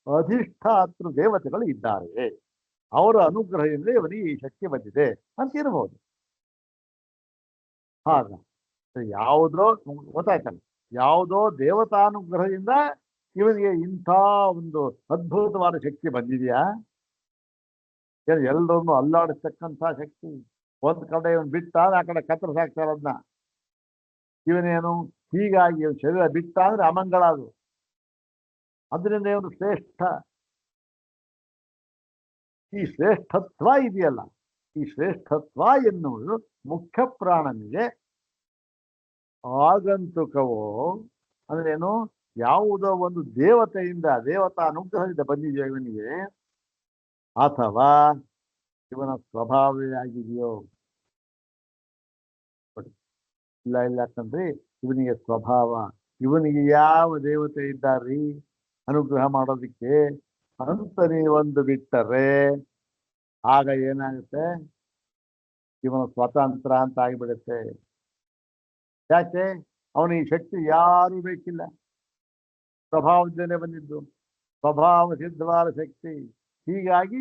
[SPEAKER 1] ಅಧಿಷ್ಠಾತೃ ದೇವತೆಗಳು ಇದ್ದಾರೆ, ಅವರ ಅನುಗ್ರಹದಿಂದ ಇವನಿಗೆ ಈ ಶಕ್ತಿ ಬಂದಿದೆ ಅಂತ ಇರಬಹುದು. ಹಾಗ ಯಾವುದೋ ಗೊತ್ತಾಯ್ತಲ್ಲ, ಯಾವುದೋ ದೇವತಾನುಗ್ರಹದಿಂದ ಇವನಿಗೆ ಇಂಥ ಒಂದು ಅದ್ಭುತವಾದ ಶಕ್ತಿ ಬಂದಿದೆಯಾ? ಎಲ್ಲರನ್ನು ಅಲ್ಲಾಡಿಸ್ತಕ್ಕಂಥ ಶಕ್ತಿ. ಒಂದ್ ಕಡೆ ಇವನು ಬಿಟ್ಟ ಆ ಕಡೆ ಕತ್ತರಿಸಾಕ್ತಾರ ಅದನ್ನ. ಇವನೇನು ಹೀಗಾಗಿ ಶರೀರ ಬಿಟ್ಟ ಅಂದ್ರೆ ಅಮಂಗಳ ಅದು. ಅದರಿಂದ ಇವನು ಶ್ರೇಷ್ಠ. ಈ ಶ್ರೇಷ್ಠತ್ವ ಇದೆಯಲ್ಲ, ಈ ಶ್ರೇಷ್ಠತ್ವ ಎನ್ನುವುದು ಮುಖ್ಯ ಪ್ರಾಣನಿಗೆ ಆಗಂತುಕವೋ ಅಂದ್ರೇನು, ಯಾವುದೋ ಒಂದು ದೇವತೆಯಿಂದ, ದೇವತಾ ಅನುಗ್ರಹದಿಂದ ಬಂದಿದೆಯೋ ಇವನಿಗೆ, ಅಥವಾ ಇವನ ಸ್ವಭಾವವೇ ಆಗಿದೆಯೋ? ಇಲ್ಲ ಇಲ್ಲ, ಯಾಕಂದ್ರೆ ಇವನಿಗೆ ಸ್ವಭಾವ, ಇವನಿಗೆ ಯಾವ ದೇವತೆ ಇದ್ದಾರ್ರಿ ಅನುಗ್ರಹ ಮಾಡೋದಿಕ್ಕೆ ಅಂತ ನೀವೊಂದು ಬಿಟ್ಟರೆ ಆಗ ಏನಾಗುತ್ತೆ, ಇವನ ಸ್ವತಂತ್ರ ಅಂತ ಆಗಿಬಿಡುತ್ತೆ. ಯಾಕೆ? ಅವನಿಗೆ ಶಕ್ತಿ ಯಾರೂ ಬೇಕಿಲ್ಲ, ಸ್ವಭಾವದಿಂದಲೇ ಬಂದಿದ್ದು, ಸ್ವಭಾವ ಸಿದ್ಧವಾದ ಶಕ್ತಿ. ಹೀಗಾಗಿ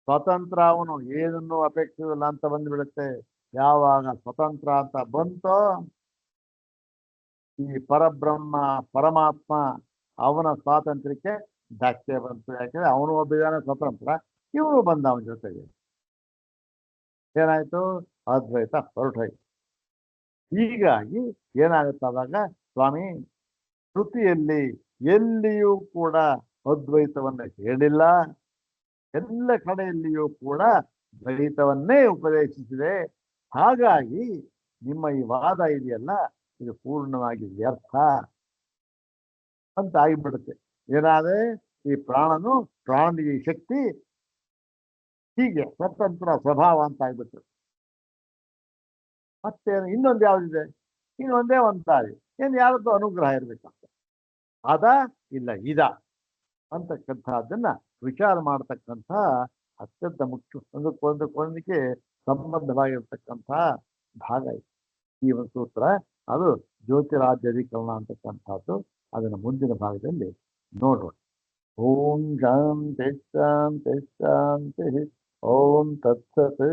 [SPEAKER 1] ಸ್ವತಂತ್ರ, ಅವನು ಏನನ್ನೂ ಅಪೇಕ್ಷಿಸಿಲ್ಲ ಅಂತ ಬಂದ್ಬಿಡುತ್ತೆ. ಯಾವಾಗ ಸ್ವತಂತ್ರ ಅಂತ ಬಂತೋ, ಈ ಪರಬ್ರಹ್ಮ ಪರಮಾತ್ಮ ಅವನ ಸ್ವಾತಂತ್ರ್ಯಕ್ಕೆ ಧಕ್ಕೆ ಬಂತು. ಯಾಕಂದ್ರೆ ಅವನು ಒಬ್ಬಿದ್ದಾನೆ ಸ್ವತಂತ್ರ, ಇವನು ಬಂದ ಅವನ ಜೊತೆಗೆ. ಏನಾಯ್ತು? ಅದ್ವೈತ ಹೊರಟೋಯ್ತು. ಹೀಗಾಗಿ ಏನಾಗುತ್ತಾವಾಗ, ಸ್ವಾಮಿ ಶ್ರುತಿಯಲ್ಲಿ ಎಲ್ಲಿಯೂ ಕೂಡ ಅದ್ವೈತವನ್ನು ಹೇಳಿಲ್ಲ, ಎಲ್ಲ ಕಡೆಯಲ್ಲಿಯೂ ಕೂಡ ದ್ವೈತವನ್ನೇ ಉಪದೇಶಿಸಿದೆ. ಹಾಗಾಗಿ ನಿಮ್ಮ ಈ ವಾದ ಇದೆಯಲ್ಲ, ಇದು ಪೂರ್ಣವಾಗಿ ವ್ಯರ್ಥ ಅಂತ ಆಗಿಬಿಡುತ್ತೆ. ಏನಾದ್ರೆ ಈ ಪ್ರಾಣನಿಗೆ ಈ ಶಕ್ತಿ ಹೀಗೆ ಸ್ವತಂತ್ರ ಸ್ವಭಾವ ಅಂತ ಆಗ್ಬಿಟ್ಟು, ಮತ್ತೆ ಇನ್ನೊಂದು ಯಾವ್ದಿದೆ? ಇನ್ನೊಂದೇ ಒಂದು ದಾರಿ, ಯಾರದ್ದು ಅನುಗ್ರಹ ಇರ್ಬೇಕಂತ. ಅದ ಇಲ್ಲ ಇದ ಅಂತಕ್ಕಂಥದ್ದನ್ನ ವಿಚಾರ ಮಾಡತಕ್ಕಂಥ ಅತ್ಯಂತ ಮುಖ್ಯ, ಒಂದಕ್ಕೆ ಸಂಬಂಧವಾಗಿರ್ತಕ್ಕಂಥ ಭಾಗ ಇದೆ ಈ ಒಂದು ಸೂತ್ರ. ಅದು ಜ್ಯೋತಿರಾಜ್ಯಧಿಕರಣ ಅಂತಕ್ಕಂಥದ್ದು. ಅದನ್ನು ಮುಂದಿನ ಭಾಗದಲ್ಲಿ ನೋಡೋಣ. ಓಂ ಶಾಂತಿ ಶಾಂತಿ ಶಾಂತಿ. ಓಂ ತತ್ಸತ್.